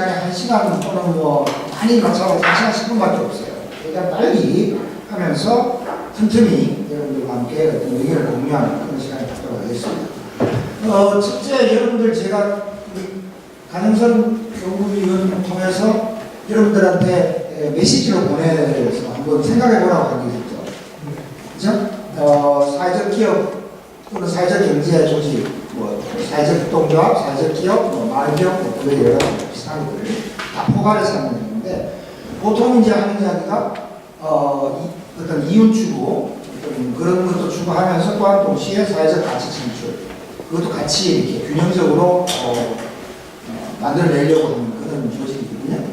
시간이 1시간 또는 뭐 많이 맞춰서 1시간 10분밖에 없어요. 그러니까 빨리 하면서 틈틈이 여러분들과 함께 어떤 의견을 공유하는 그런 시간이 갖도록 하겠습니다. 첫째, 여러분들 제가 가능성 연구위원을 통해서 여러분들한테 메시지로 보내서 한번 생각해 보라고 한 게 있죠. 그죠? 사회적 기업 또는 사회적 경제 조직, 뭐 사회적 동조합, 사회적 기업, 뭐 마을기업, 뭐 그런 여러 가지 비슷한 것들을 다 포괄해서 하는 건데, 보통 이제 하는 이야기가 어떤 이윤 추구, 그런 것도 추구하면서 또한 동시에 사회적 가치 창출, 그것도 같이 이렇게 균형적으로 만들어내려고 하는 그런 조직이거든요.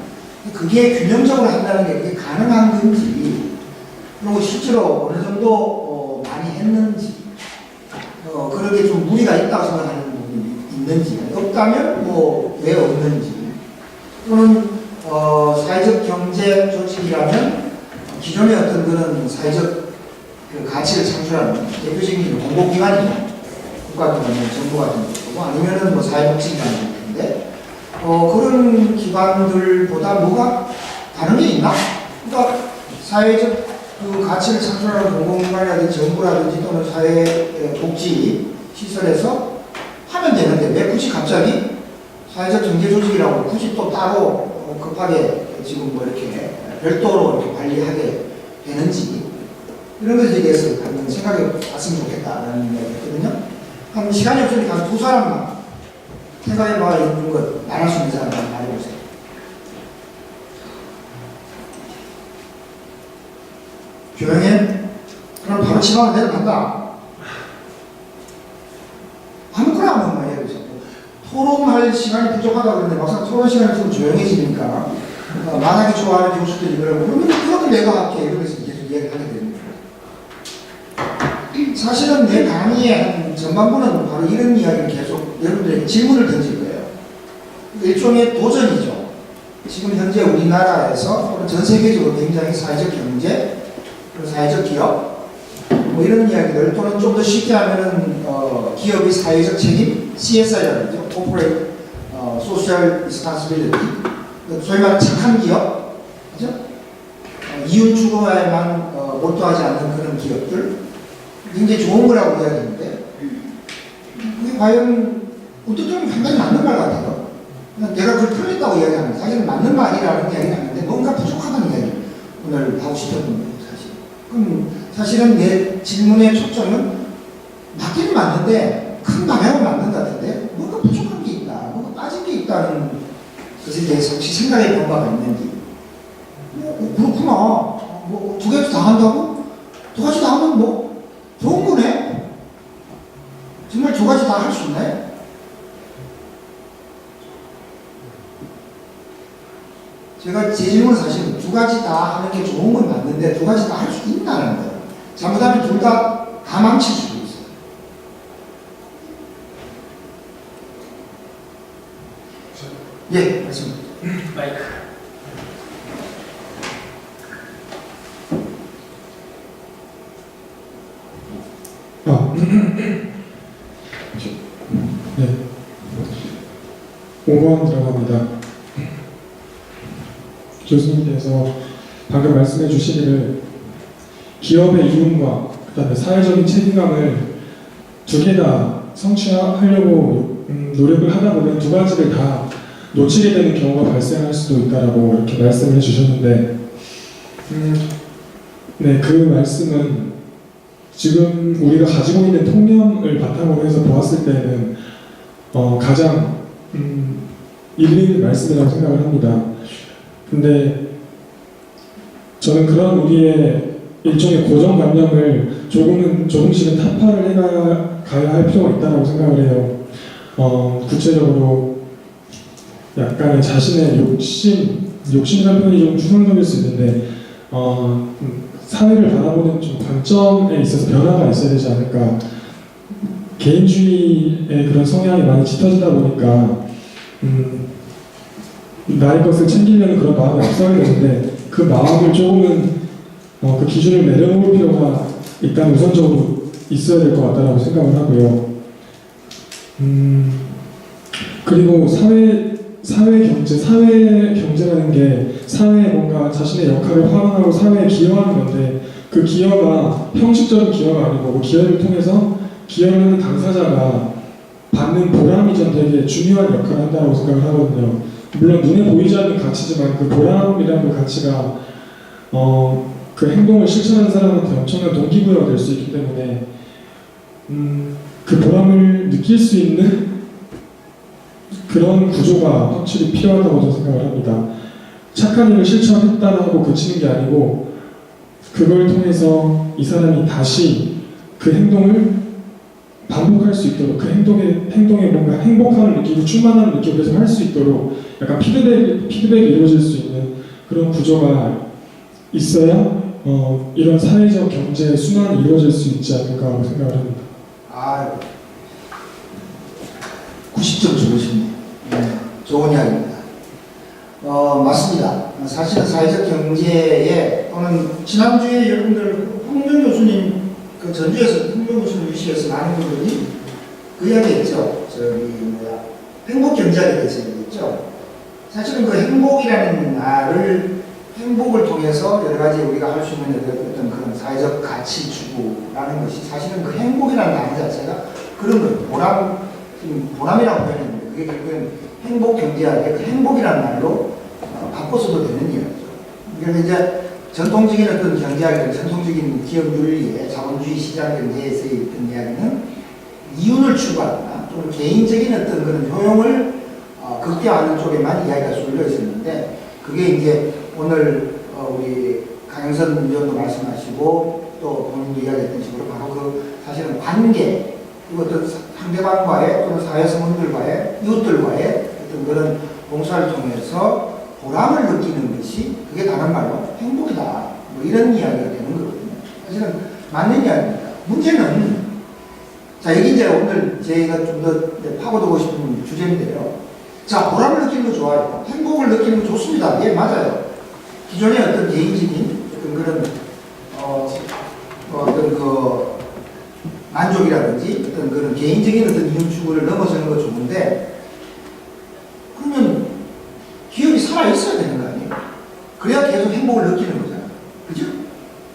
그게 균형적으로 한다는 게 그게 가능한 건지, 그리고 실제로 어느 정도 많이 했는지, 그렇게 좀 무리가 있다고 생각하는 부분이 있는지, 없다면 뭐 왜 없는지, 또는 사회적 경제 조직이라면 기존의 어떤 그런 사회적 그 가치를 창출하는 대표적인 공공기관이죠. 국가기관이나 정부 같은 것도 아니면은 뭐 사회복지기관인데 그런 기관들보다 뭐가 다른 게 있나? 그러니까 사회적 그 가치를 창출하는 공공기관이라든지 정부라든지 또는 사회복지 시설에서 하면 되는데 왜 굳이 갑자기 사회적 경제조직이라고 굳이 또 따로 급하게 지금 뭐 이렇게 별도로 이렇게 관리하게 되는지 이런 것에 대해서 한번 생각해 봤으면 좋겠다라는 이야기 했거든요. 한 시간이 없으니까 한 두 사람만 생각해 봐 있는 것 말할 수 있는 사람 말해보세요. 조용해? 그럼 바로 지방을 내려간다. 아무거나 한 번만 해보세요. 토론할 시간이 부족하다 그러는데 막상 토론 시간이 좀 조용해지니까 만약에 좋아하는 교수들이 그러면 그것도 내가 할게 이러면서 계속 이야기를 하게 됩니다. 사실은 내 강의의 한 전반부는 바로 이런 이야기를 계속 여러분들에게 질문을 던질 거예요. 일종의 도전이죠. 지금 현재 우리나라에서 또는 전 세계적으로 굉장히 사회적 경제, 사회적 기업, 뭐 이런 이야기들 또는 좀 더 쉽게 하면은 기업의 사회적 책임, CSR이라고 하죠. Corporate Social Responsibility. 소위 말하는 착한 기업, 그죠? 이윤 추구에만 몰두하지 않는 그런 기업들, 굉장히 좋은 거라고 이야기했는데, 그게 과연 어떤 점이 상당히 맞는 말 같아요. 내가 그걸 틀렸다고 이야기하는, 사실은 맞는 말이라는 이야기는 아닌데, 뭔가 부족하다는 이야기 오늘 하고 싶었던 거예요, 사실. 그럼 사실은 내 질문의 초점은 맞기는 맞는데, 큰 방향은 맞는 것 같은데, 뭔가 부족한 게 있다, 뭔가 빠진 게 있다는 것에 대해서 혹시 생각해 본 바가 있는지. 그렇구나. 뭐, 두 가지 다 한다고? 두 가지 다 하면 뭐, 좋은 거네? 정말 두 가지 다 할 수 있나요? 제가 제 질문은 사실 두 가지 다 하는 게 좋은 건 맞는데 두 가지 다 할 수 있다는 거예요. 잘못하면 둘 다 망칠 수도 있어요. 예, 맞습니다. 마이크. 네. 5번 들어갑니다. 교수님께서 방금 말씀해 주시기를 기업의 이윤과 그다음에 사회적인 책임감을 두 개 다 성취하려고 노력을 하다 보면 두 가지를 다 놓치게 되는 경우가 발생할 수도 있다라고 이렇게 말씀을 해주셨는데, 네, 그 말씀은 지금 우리가 가지고 있는 통념을 바탕으로 해서 보았을 때는 가장 일리 있는 말씀이라고 생각을 합니다. 근데 저는 그런 우리의 일종의 고정관념을 조금씩은 타파를 해가야 할 필요가 있다고 생각을 해요. 구체적으로 약간의 자신의 욕심이라는 표현이 좀 추상적일 수 있는데, 사회를 바라보는 좀 관점에 있어서 변화가 있어야 되지 않을까. 개인주의의 그런 성향이 많이 짙어지다 보니까, 나의 것을 챙기려는 그런 마음이 앞서야 되는데, 그 마음을 조금은, 그 기준을 내려놓을 필요가 일단 우선적으로 있어야 될 것 같다고 생각을 하고요. 그리고 사회 경제라는 게 사회에 뭔가 자신의 역할을 활용하고 사회에 기여하는 건데 그 기여가 형식적인 기여가 아니고 뭐 기여를 통해서 기여를 하는 당사자가 받는 보람이 전 되게 중요한 역할을 한다고 생각을 하거든요. 물론 눈에 보이지 않는 가치지만 그 보람이라는 가치가 그 행동을 실천하는 사람한테 엄청난 동기부여가 될 수 있기 때문에 그 보람을 느낄 수 있는 그런 구조가 확실히 필요하다고 저는 생각을 합니다. 착한 일을 실천했다고 그치는 게 아니고 그걸 통해서 이 사람이 다시 그 행동을 반복할 수 있도록 그 행동에 뭔가 행복함을 느끼고 충만함을 느끼고 계속 할 수 있도록 약간 피드백이 이루어질 수 있는 그런 구조가 있어야 이런 사회적 경제 순환이 이루어질 수 있지 않을까 하고 생각을 합니다. 아, 90점 주으십네요. 네, 좋은 이야기입니다. 맞습니다. 사실은 사회적 경제에 또는 지난주에 여러분들 홍준 교수님 그 전주에서 홍준 교수님 유시에서 많은 분들이 그 이야기했죠. 행복 경제에 대해서 얘기했죠. 사실은 그 행복이라는 말을 행복을 통해서 여러 가지 우리가 할 수 있는 어떤 그런 사회적 가치 추구라는 것이 사실은 그 행복이라는 단어 자체가 그런 거예요. 보람이라고 표현했는데 그게 결국은 행복 경제학의 그 행복이라는 말로 바꿔서도 되는 이야기죠. 그래서 이제 전통적인 어떤 경제학이나 전통적인 기업 윤리의 자본주의 시장 경제에서의 어떤 이야기는 이윤을 추구하거나 또는 개인적인 어떤 그런 효용을 극대화하는 쪽에만 이야기가 쏠려 있었는데 그게 이제 오늘 우리 강영선 위원도 말씀하시고 또 본인도 이야기했던 식으로 바로 그 사실은 관계 그리고 어떤 상대방과의 또는 사회성원들과의 이웃들과의 어떤 그런 봉사를 통해서 보람을 느끼는 것이 그게 다른 말로 행복이다. 뭐 이런 이야기가 되는 거거든요. 사실은 맞는 이야기입니다. 문제는 자 여기 이제 오늘 제가 좀 더 파고들고 싶은 주제인데요. 자 보람을 느끼는 거 좋아요. 행복을 느끼는 거 좋습니다. 예 맞아요. 기존의 어떤 개인적인 어떤 그런 어떤 그 만족이라든지 어떤 그런 개인적인 어떤 이윤 추구를 넘어서는 거 좋은데 그러면 기업이 살아있어야 되는 거 아니에요? 그래야 계속 행복을 느끼는 거잖아요. 그죠?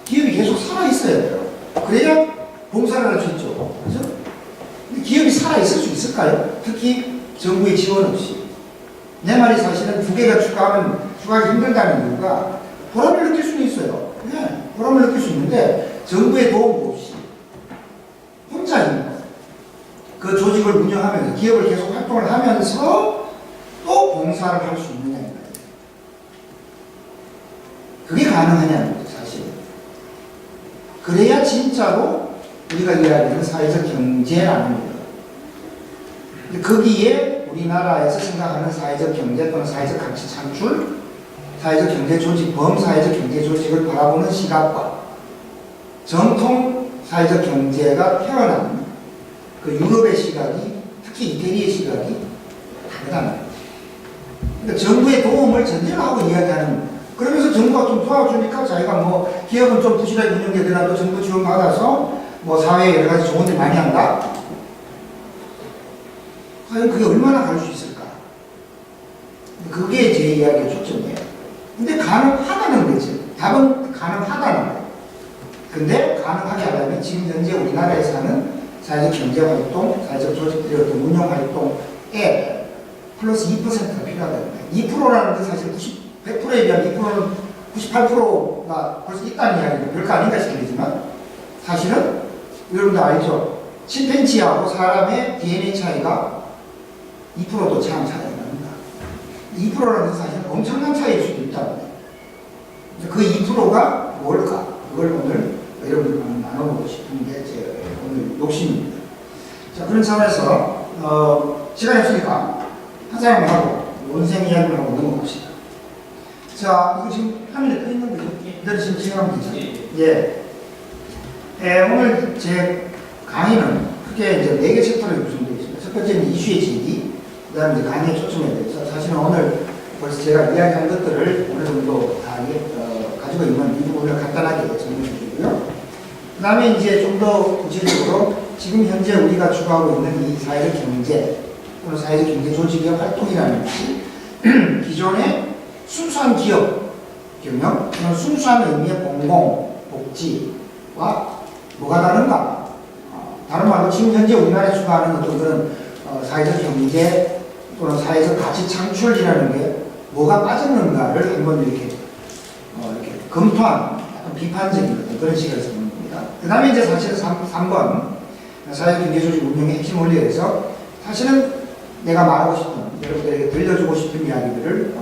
기업이 계속 살아있어야 돼요. 그래야 봉사를 할 수 있죠. 그죠? 근데 기업이 살아있을 수 있을까요? 특히 정부의 지원 없이. 내 말이 사실은 두 개가 추가하기 힘들다는 이유가 보람을 느낄 수는 있어요. 네, 보람을 느낄 수 있는데 정부의 도움 없이 혼자 있는 그 조직을 운영하면서 기업을 계속 활동을 하면서 또 봉사를 할 수 있느냐는 거예요. 그게 가능하냐는 거죠, 사실. 그래야 진짜로 우리가 이야기하는 사회적 경제라는 거예요. 거기에 우리나라에서 생각하는 사회적 경제 또는 사회적 가치 창출, 사회적 경제 조직, 범사회적 경제 조직을 바라보는 시각과 정통 사회적 경제가 태어난 그 유럽의 시각이, 특히 이태리의 시각이 다르다는 거예요. 그러니까 정부의 도움을 전제로 하고 이야기하는, 그러면서 정부가 좀 도와주니까 자기가 뭐 기업은 좀 부실하게 운영되더라도 정부 지원 받아서 뭐 사회에 여러 가지 좋은 일 많이 한다. 과연 그게 얼마나 갈 수 있을까? 그게 제 이야기의 초점이에요. 근데 가능하다는 거죠. 답은 가능하다는 거예요. 근데 가능하게 하려면 지금 현재 우리나라에서 하는 사회적 경제활동, 사회적 조직들의 어떤 운영활동에 플러스 2%가 필요하다는 거예요. 2%라는 게 사실 100%에 비하면 2%는 98%가 벌써 있다는 이야기가 별거 아닌가 싶지만 사실은 여러분들 알죠? 침팬지하고 사람의 DNA 차이가 2%도 참 차이가 납니다. 2%라는 것은 사실 엄청난 차이일 수도 있다는 거예요. 그 2%가 뭘까? 그걸 오늘 여러분들과 나눠보고 싶은 게 제 오늘 욕심입니다. 자, 그런 차원에서 시간이 없으니까 한 사람 하고 원생 이야기를 하고 넘어갑시다. 자, 이거 지금 화면에 떠 있는 거죠? 이대로 지금 진행하면 되죠? 예. 오늘 제 강의는 크게 이제 4개 챕터로 구성되어 있습니다. 첫 번째는 이슈의 제기, 그 다음에 이제 강의에 초점에 대해서 사실은 오늘 벌써 제가 이야기한 것들을 어느 정도 다 가지고 있는 이 부분을 간단하게 정리해 주고요. 그 다음에 이제 좀 더 구체적으로 지금 현재 우리가 추구하고 있는 이 사회적 경제 또는 사회적 경제 조직의 활동이라는 것이 기존의 순수한 기업 경영, 그런 순수한 의미의 공공, 복지와 뭐가 다른가? 다른 말로 지금 현재 우리나라에 추구하는 어떤 그런 사회적 경제 또는 사회적 가치 창출이라는 게 뭐가 빠졌는가를 한번 이렇게 검토한 약간 비판적인 그런 시각에서 보는 겁니다. 그 다음에 이제 사실 3번 사회적 경제 조직 운영의 핵심 원리에서 사실은 내가 말하고 싶은 여러분들에게 들려주고 싶은 이야기들을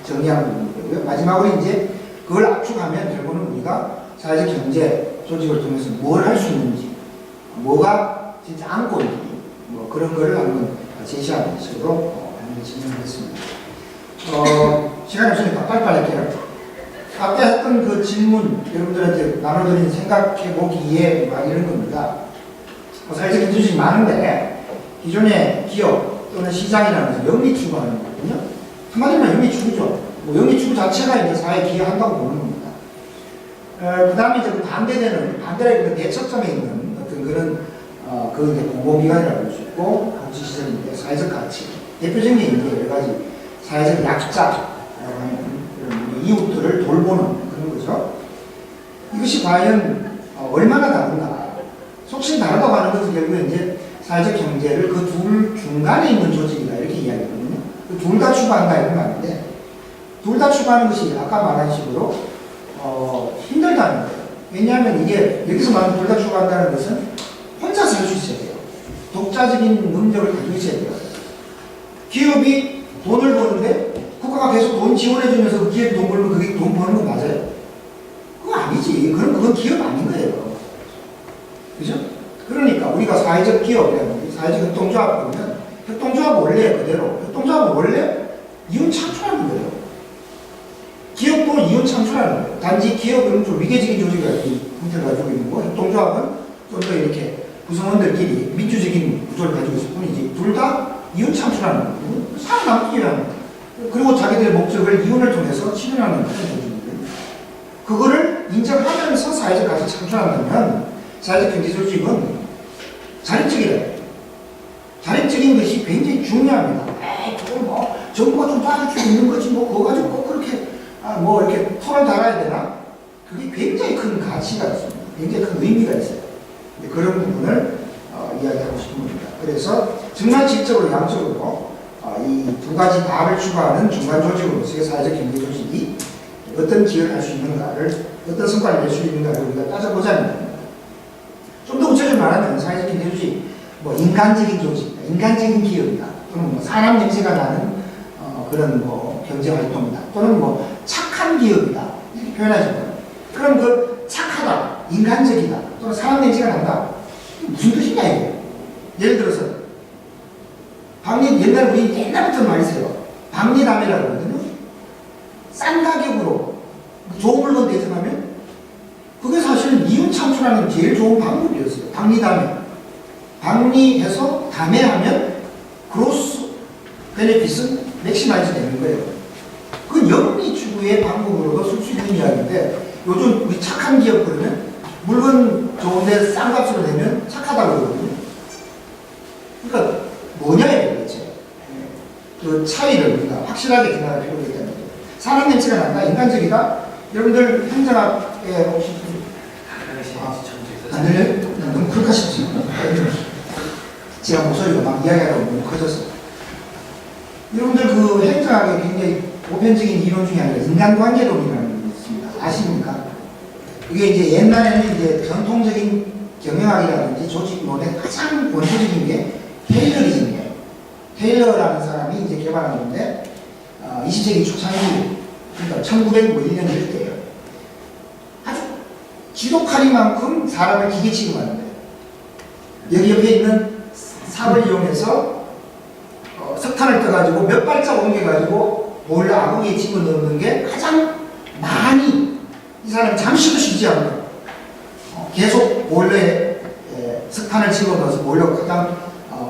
정리하는 부분이고요. 마지막으로 이제 그걸 압축하면 결국은 우리가 사회적 경제 조직을 통해서 뭘 할 수 있는지, 뭐가 진짜 안건지, 뭐 그런 거를 한번 제시하는 식으로 한번 진행하겠습니다. 시간이 없으니까 빨리빨리 할게요. 아까 했던 그 질문, 여러분들한테 나눠드린 생각해보기에 막 이런 겁니다. 사회적 경제 조직이 많은데, 기존의 기업 또는 시장이라는 것은 영리 추구하는 거거든요. 한마디로 영리 추구죠. 뭐 영리 추구 자체가 이제 사회에 기여한다고 보는 겁니다. 그 다음에 이제 그 반대라는 그 대척점에 있는 어떤 그런, 그 이제 공공기관이라고 볼 수 있고, 복지시설인데, 사회적 가치. 대표적인 게 이제 여러 가지 사회적 약자라고 하는 그런 이웃들을 돌보는 그런 거죠. 이것이 과연 얼마나 다른가. 속신 다르다고 하는 것은 결국에 이제 사회적 경제를 그 둘 중간에 있는 조직이다 이렇게 이야기하거든요. 둘 다 추구한다 이런 말인데 둘 다 추구하는 것이 아까 말한 식으로 힘들다는 거예요. 왜냐하면 이게 여기서 말하는 둘 다 추구한다는 것은 혼자서 할 수 있어야 돼요. 독자적인 능력을 가지고 있어야 돼요. 기업이 돈을 버는데 국가가 계속 돈 지원해주면서 그 기업이 돈 벌면 그게 돈 버는 거 맞아요? 그거 아니지. 그건 기업 아닌 거예요. 그죠? 그러니까 우리가 사회적 기업이라는 사회적 협동조합 보면 협동조합 원래 그대로 협동조합은 원래 이윤 창출하는 거예요. 기업도 이윤 창출하는 거예요. 단지 기업은 좀 위계적인 조직을 형태를 가지고 있는 거, 협동조합은 좀 더 이렇게 구성원들끼리 민주적인 구조를 가지고 있을 뿐이지 둘 다 이윤 창출하는 거예요. 살아남기 위한 그리고 자기들의 목적을 이윤을 통해서 실현하는 그런 조직이거든요. 그거를 인정하면서 사회적 가치 창출한다면 사회적 경제 조직은 자립적이래요. 자립적인 것이 굉장히 중요합니다. 그건 뭐 정부가 좀 도와줄 수 있는 거지 뭐 그거 가지고 꼭 그렇게 뭐 이렇게 털을 달아야 되나? 그게 굉장히 큰 가치가 있습니다. 굉장히 큰 의미가 있어요. 그런 부분을 이야기하고 싶은 겁니다. 그래서 정말 질적으로 양적으로 이 두 가지 답을 추구하는 중간 조직으로서의 사회적 경제 조직이 어떤 기여를 할 수 있는가를 어떤 성과를 낼 수 있는가를 우리가 따져보자는 겁니다. 좀 더 구체적으로 말하면 사회적 경제 조직, 뭐 인간적인 조직, 인간적인 기업이다. 또는 뭐 사람 냄새가 나는 그런 뭐 경제 활동이다. 또는 뭐 착한 기업이다. 이렇게 표현하죠. 그럼 그 착하다, 인간적이다, 또는 사람 냄새가 난다. 무슨 뜻이냐 이게? 예를 들어서 옛날 우리 옛날부터 많이 써요. 박리담회라고 하거든요. 싼 가격으로 좋은 물건 대접하면 그게 사실은 이윤 창출하는 제일 좋은 방법이었어요. 박리담회. 박리해서 담회하면 그로스 베네핏은 맥시마이즈 되는 거예요. 그건 영리 추구의 방법으로도 쓸 수 있는 이야기인데 요즘 우리 착한 기업 그러면 물건 좋은데 싼 값으로 내면 착하다고 그러거든요. 그러니까 뭐냐에 대체 그 차이를 우리가 확실하게 생각할 필요가 있다는 거죠. 사람 냄새가 난다, 인간적이다. 여러분들 현장 앞에 혹시 안 들려요? 너무 클하시죠? 제가 목소리가 막 이야기하다 보면 커졌어요. 여러분들 그 행정학의 굉장히 보편적인 이론 중에 하나가 인간관계론이라는 게 있습니다. 아십니까? 이게 이제 옛날에는 이제 전통적인 경영학이라든지 조직론의 가장 본질적인 게 테일러리즘이에요. 테일러라는 사람이 이제 개발한 건데 20세기 초창기 그러니까 1901년 이럴 때예요. 아주 지독하리만큼 사람을 기계 취급하는 거예요. 여기 옆에 있는 삽을 이용해서 석탄을 떠가지고 몇 발짝 옮겨가지고 보일러 아궁이에 집어넣는 게 가장 많이 이 사람이 잠시도 쉬지 않고 계속 보일러에 석탄을 집어넣어서 보일러가 가장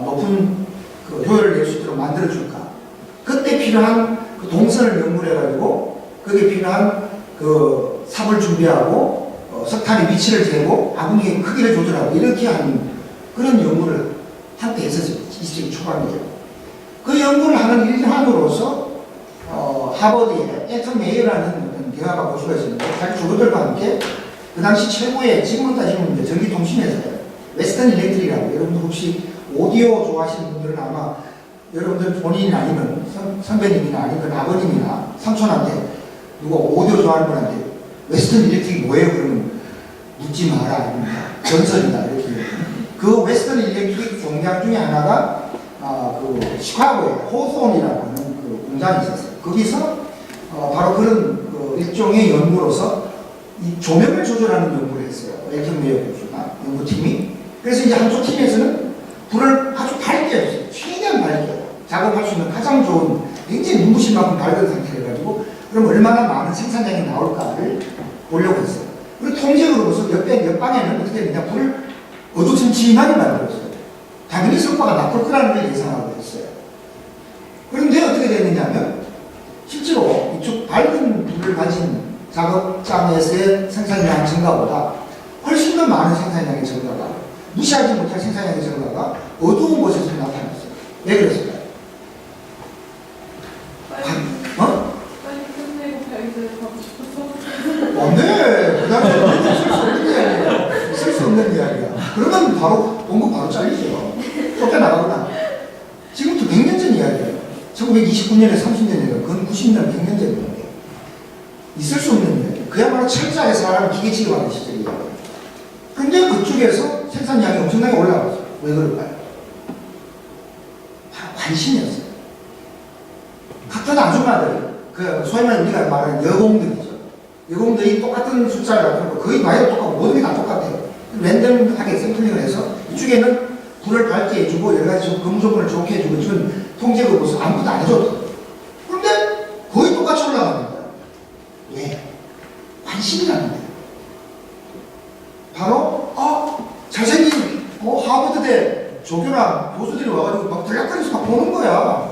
높은 그 효율을 낼 수 있도록 만들어줄까. 그때 필요한 그 동선을 연구를 해가지고 거기에 필요한 그 삽을 준비하고 석탄의 위치를 재고 아궁이의 크기를 조절하고 이렇게 하는 그런 연구를 한때 했었죠. 20세기 초반이죠. 그 연구를 하는 그 일환으로서 하버드의 앤턴 메이어라는 어떤 대화가 보수가 있었는데 자기 주부들과 함께 그 당시 최고의 지금은 따지면 이제 전기통신회사예요. 웨스턴 일렉트릭이라고 여러분들 혹시 오디오 좋아하시는 분들은 아마 여러분들 본인이 아니면 선배님이나 아니면 아버님이나 삼촌한테 누가 오디오 좋아하는 분한테 웨스턴 일렉트릭이 뭐예요? 그러면 묻지 마라 아닙니다. 전설이다 이렇게. 그 웨스턴 일렉트릭 종량 중에 하나가 그 시카고에 호소온이라고 하는 그 공장이 있었어요. 거기서 바로 그런 그 일종의 연구로서 이 조명을 조절하는 연구를 했어요. 앤턴 메이어 교수가 연구팀이. 그래서 이제 한쪽 팀에서는 불을 아주 밝게 해줬어요. 최대한 밝게 작업할 수 있는 가장 좋은 굉장히 눈부신 만큼 밝은 상태를 해가지고 그럼 얼마나 많은 생산량이 나올까를 보려고 했어요. 그리고 통제로서 옆방에는 어떻게 했느냐 불을 어두침침하게 만들었어요. 당연히 성과가 나쁠 거라는 걸 예상하고 있어요. 그런데 어떻게 됐느냐면 실제로 이쪽 밝은 불을 가진 작업장에서의 생산량 증가보다 훨씬 더 많은 생산량의 증가가 무시하지 못할 생산량의 증가가 어두운 곳에서 나타났어요. 왜 그랬을까요? 빨리 끝내고 별들 가고 싶어서. 네, 그 당시에 쓸 수 없는 이야기예요. 쓸 수 없는 이야기야. 그러면 바로 공급 바로 잘리죠. 쫓겨나가거나. 지금부터 100년 전 이야기예요. 1929년에 30년이에요. 그건 90년, 100년 전 이야기예요. 있을 수 없는 이야기. 그야말로 철저하게 사람을 기계치게 하는 시절이에요. 근데 그쪽에서 생산량이 엄청나게 올라갔어요. 왜 그럴까요? 관심이었어요. 같은 아줌마들, 그 소위 말해 우리가 말하는 여공들이죠. 여공들이 똑같은 숫자를 갖고 거의 많이 똑같고 모든 게 다 똑같아요. 랜덤하게 샘플링을 해서 이쪽에는 불을 밝게 해주고 여러 가지 근무 조건을 좋게 해주고 이건 통제로 보서 아무것도 안 해줘도. 그런데 거의 똑같이 올라가는 거예요. 왜? 관심이라는 거예요. 바로 잘생긴 하버드대 조교랑 교수들이 와가지고 막 들락거리면서 막 보는 거야.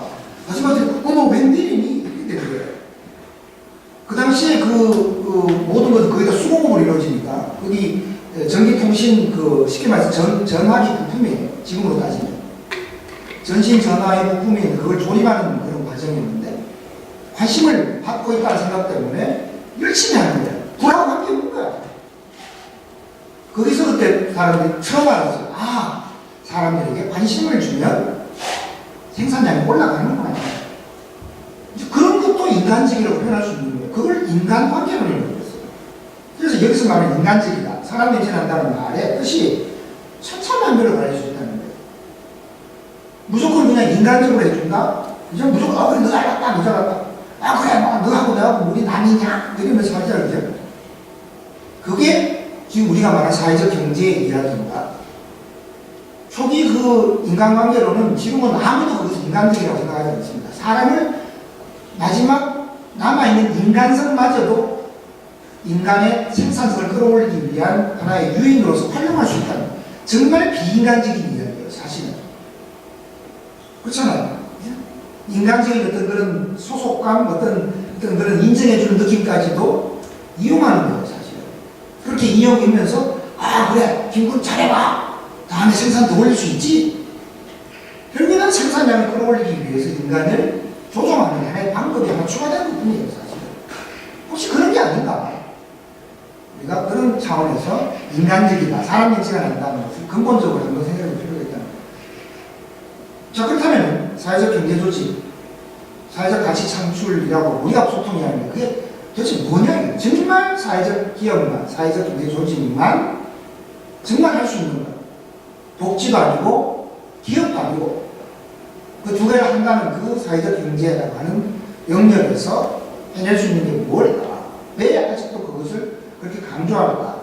아줌마들이 어머 웬일이니? 이렇게 되는 거예요. 그 당시에 그 모든 것은 거의 다 수공업으로 이루어지니까 거기 전기통신 그 쉽게 말해서 전화기 부품이에요. 지금으로 따지면 전신 전화기 부품인 그걸 조립하는 그런 과정이었는데 관심을 받고 있다는 생각 때문에 열심히 하는 거예요. 불하고 관계없는 거야. 거기서 그때 사람들이 처음 알았어요. 사람들에게 관심을 주면 생산량이 올라가는구나. 이제 그런 것도 인간적이라고 표현할 수 있는 거예요. 그걸 인간관계로 이루어졌어요. 그래서 여기서 말하는 인간적이다. 사람 냄새 난다는 말의 뜻이 천차만별로 가릴 수 있다는 거예요. 무조건 그냥 인간적으로 해준다? 이제 무조건 그래 너 알았다 너 잘났다. 그래 너하고 내하고 우리 남이냐? 이러면서 하지 않죠? 그게 지금 우리가 말하는 사회적 경제의 이야기입니다. 초기 그 인간관계로는 지금은 아무도 그것을 인간적이라고 생각하지 않습니다. 사람을 마지막 남아있는 인간성마저도 인간의 생산성을 끌어올리기 위한 하나의 유인으로서 활용할 수 있다는 정말 비인간적인 이야기예요. 사실은. 그렇잖아요. 인간적인 어떤 그런 소속감, 어떤 그런 인정해주는 느낌까지도 이용하는 거예요. 사실은. 그렇게 이용하면서 그래 김군 잘해봐. 다음에 생산 더 올릴 수 있지? 결국에는 생산량을 끌어올리기 위해서 인간을 조종하는 하나의 방법이 하나 추가되는 것뿐이에요, 사실은. 혹시 그런 게 아닌가? 우리가 그런 차원에서 인간적이다, 사람 냄새가 난다는 것을 근본적으로 한번 생각해 볼 필요가 있다는 거예요. 자, 그렇다면 사회적 경제 조직, 사회적 가치 창출이라고 우리가 소통해야 하는데 그게 도대체 뭐냐? 정말 사회적 기업만, 사회적 경제 조직만 정말 할 수 있는 것. 복지도 아니고 기업도 아니고 그 두 개를 한다는 그 사회적 경제라고 하는 영역에서 해낼 수 있는 게 뭘까? 왜 아직도 그것을 그렇게 강조할까?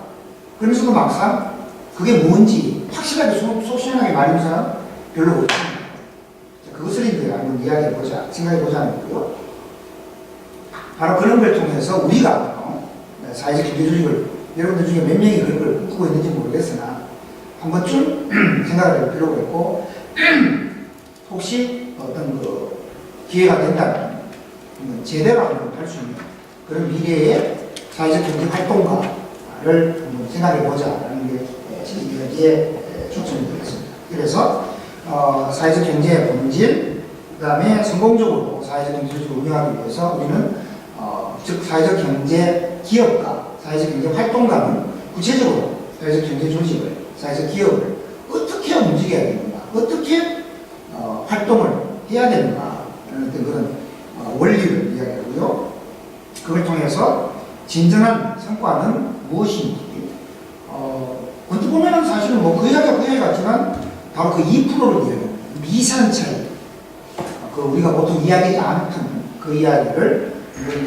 그러면서도 막상 그게 뭔지 확실하게 속 시원하게 말하는 사람 별로 없습니다. 그것을 이제 한번 이야기해보자, 생각해보자는 거고요. 바로 그런 걸 통해서 우리가 사회적 경제조직을 여러분들 중에 몇 명이 그런 걸 꿈꾸고 있는지 모르겠으나 한 번쯤 생각을 할 필요가 있고 혹시 어떤 그 기회가 된다면 제대로 한번 할 수 있는 그런 미래의 사회적 경제 활동가를 한번 생각해 보자라는 게 지금 여기에 초점이 되겠습니다. 그래서 사회적 경제의 본질, 그 다음에 성공적으로 사회적 경제를 운영하기 위해서 우리는 즉 사회적 경제 기업가, 사회적 경제 활동가는 구체적으로 사회적 경제 조직을, 사회적 기업을 어떻게 움직여야 되는가, 어떻게 활동을 해야 되는가 하는 어떤 그런 원리를 이야기하고요. 그걸 통해서 진정한 성과는 무엇인지 언뜻 보면은 사실은 뭐 그 이야기가 그 이야기 같지만 바로 그 2%를 이야기하는 미세한 차이, 그 우리가 보통 이야기하지 않는 그 이야기를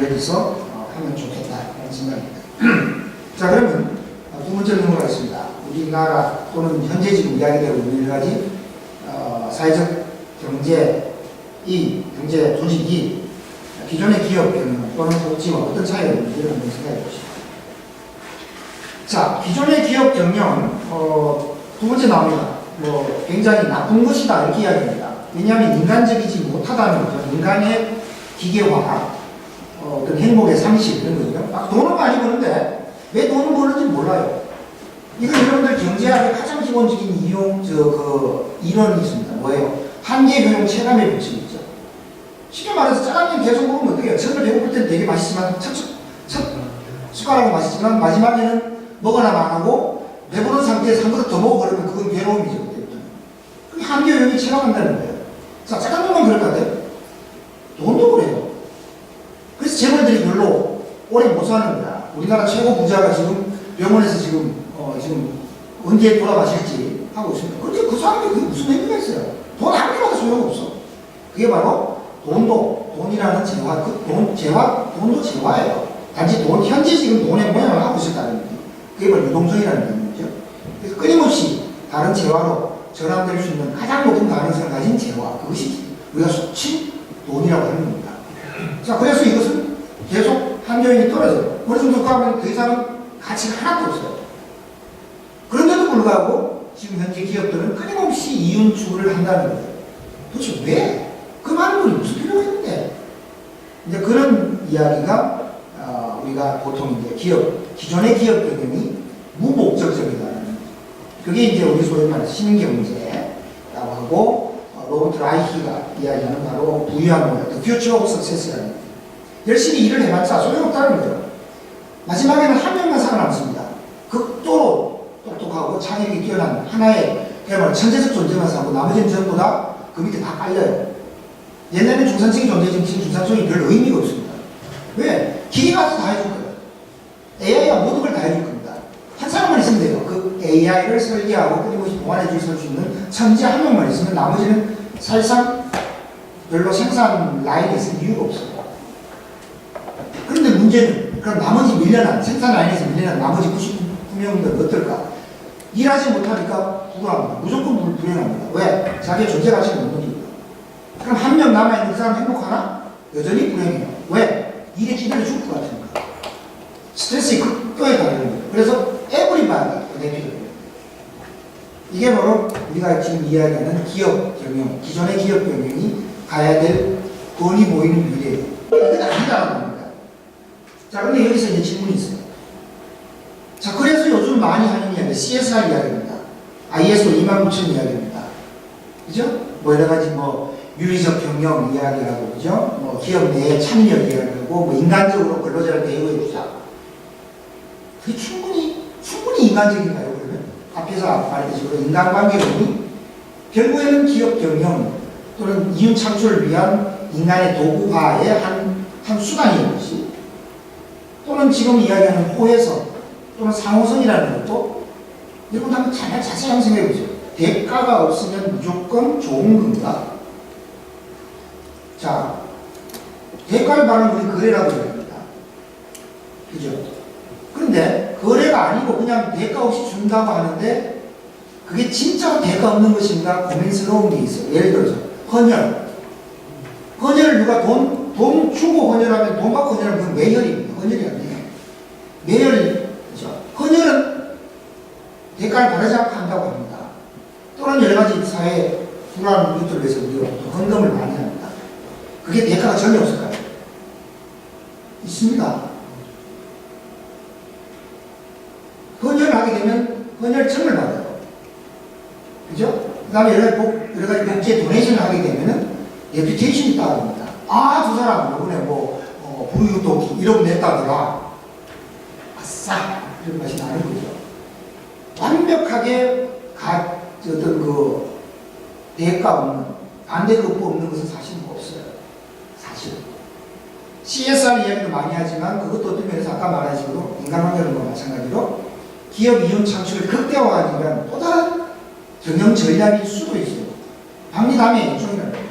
여기서 하면 좋겠다 하는 생각입니다. 자, 그러면 두 번째로 넘어가겠습니다. 우리나라 또는 현재 지금 이야기되고 있는 여러 가지 사회적 경제 조직이 기존의 기업 경영 또는 복지와 어떤 차이가 있는지를 한번 생각해 보시죠. 자, 기존의 기업 경영 두 번째 나옵니다. 뭐 굉장히 나쁜 것이다 이렇게 이야기합니다. 왜냐하면 인간적이지 못하다는 거죠. 인간의 기계화, 어떤 행복의 상실 이런 거죠. 막 돈은 많이 버는데 왜 돈을 버는지 몰라요. 이건 여러분들 경제학의 가장 기본적인 이론이 있습니다. 뭐예요? 한계 효용 체감의 법칙이죠. 쉽게 말해서 짜장면 계속 먹으면 어떻게 해요? 처음에 배고플 때는 되게 맛있지만 첫 숟가락은 맛있지만 마지막에는 먹으나 마나고 배부른 상태에서 한 그릇 더 먹어 그러면 그건 괴로움이죠. 그게 한계 효용이 체감한다는 거예요. 자, 짜장면만 그럴 것 같아요? 돈도 그래요. 그래서 재벌들이 별로 오래 못 사는 거야. 우리나라 최고 부자가 지금 병원에서 지금 언제 돌아가실지 하고 있습니다. 그런데 그 사람이 그게 무슨 의미가 있어요? 돈 한 개라도 소용없어. 그게 바로 돈이라는 재화, 돈도 재화예요. 단지 현재 지금 돈의 모양을 하고 있었다는 거죠. 그게 바로 유동성이라는 의미죠. 그래서 끊임없이 다른 재화로 전환될 수 있는 가장 높은 가능성을 가진 재화, 그것이 우리가 속칭 돈이라고 하는 겁니다. 자, 그래서 이것은 계속 한계율이 떨어져요. 어느 정도 가면 더 이상은 가치가 하나도 없어요. 그런데도 불구하고 지금 현재 기업들은 끊임없이 이윤 추구를 한다는 거예요. 도대체 왜? 그 많은 돈이 무슨 필요가 있는데? 이제 그런 이야기가 우리가 보통 이제 기존의 기업 경영이 무목적적이다는 그게 이제 우리 소위 말해서 시민경제라고 하고 로버트 라이히가 이야기하는 바로 부유한 모양, The Future of Success라는 거예요. 열심히 일을 해봤자 소용없다는 거예요. 마지막에는 한 명만 살아남습니다. 극도로 똑똑하고 창의력이 뛰어난 하나의 그야말로 천재적 존재만 사고 나머지는 전부 다 그 밑에 다 깔려요. 옛날에는 중산층이 존재했지만 지금 중산층이 별 의미가 없습니다. 왜? 기계가 다 해줄 거예요. AI가 모든 걸 다 해줄 겁니다. 한 사람만 있으면 돼요. 그 AI를 설계하고 끊임없이 동안해 줄 수 있는 천재 한 명만 있으면 나머지는 사실상 별로 생산 라인에 있을 이유가 없어요. 그런데 문제는 그럼 나머지 생산 라인에서 밀려난 나머지 99명들은 어떨까? 일하지 못하니까 불안합니다. 무조건 불행합니다. 왜? 자기의 존재 가치가 없는 거니까. 그럼 한 명 남아있는 그 사람 행복하나? 여전히 불행해요. 왜? 일에 찌들려 죽을 것 같으니까. 스트레스의 극도에 달하는 거예요. 그래서 everybody 내피거든요. 이게 바로 우리가 지금 이야기하는 기업 경영, 기존의 기업 경영이 가야 될 돈이 모이는 미래예요. 그건 아니라는 겁니다. 자, 근데 여기서 이제 질문이 있어요. 자, 그래서 요즘 많이 하는 이야기, CSR 이야기입니다. ISO 29000 이야기입니다. 그죠? 뭐 여러 가지 윤리적 경영 이야기하고, 그죠? 기업 내에 참여 이야기하고, 인간적으로 근로자를 대우해주자. 그게 충분히 인간적인가요, 그러면? 앞에서 말했듯이 인간관계론이 결국에는 기업 경영 또는 이윤 창출을 위한 인간의 도구화의 한 수단인 것이 또는 지금 이야기하는 호혜성 또는 상호성이라는 것도 여러분 한번 자세히 한번 생각해 보세요. 대가가 없으면 무조건 좋은 건가? 자, 대가를 받는 우리 거래라고 합니다. 그죠? 그런데 거래가 아니고 그냥 대가 없이 준다고 하는데 그게 진짜 대가 없는 것인가 고민스러운 게 있어요. 예를 들어서 헌혈을 누가 돈 주고 헌혈하면 돈 받고 헌혈하면 그건 매혈입니다. 헌혈이 아니에요. 매혈이 헌혈은 대가를 바라지 않고 한다고 합니다. 또는 여러 가지 사회 불안 것들을 위해서 우리가 헌금을 많이 합니다. 그게 대가가 전혀 없을까요? 있습니다. 헌혈을 하게 되면 헌혈증을 받아요. 그죠? 그 다음에 여러 가지 복제 도네이션을 하게 되면은 레퓨테이션이 따릅니다. 아, 두 사람 이번에 뭐 부유도 1억 냈다더라. 아싸! 이런 맛이 나는 거죠. 완벽하게 어떤 그 대가 없는, 반대급부 없는 것은 사실 없어요. 사실. CSR 이야기도 많이 하지만 그것도 어떤 면에서 아까 말하신 인간관계론과 마찬가지로 기업 이윤 창출을 극대화하기 위한 또 다른 경영 전략일 수도 있어요. 박리담의 일종이라는 거예요.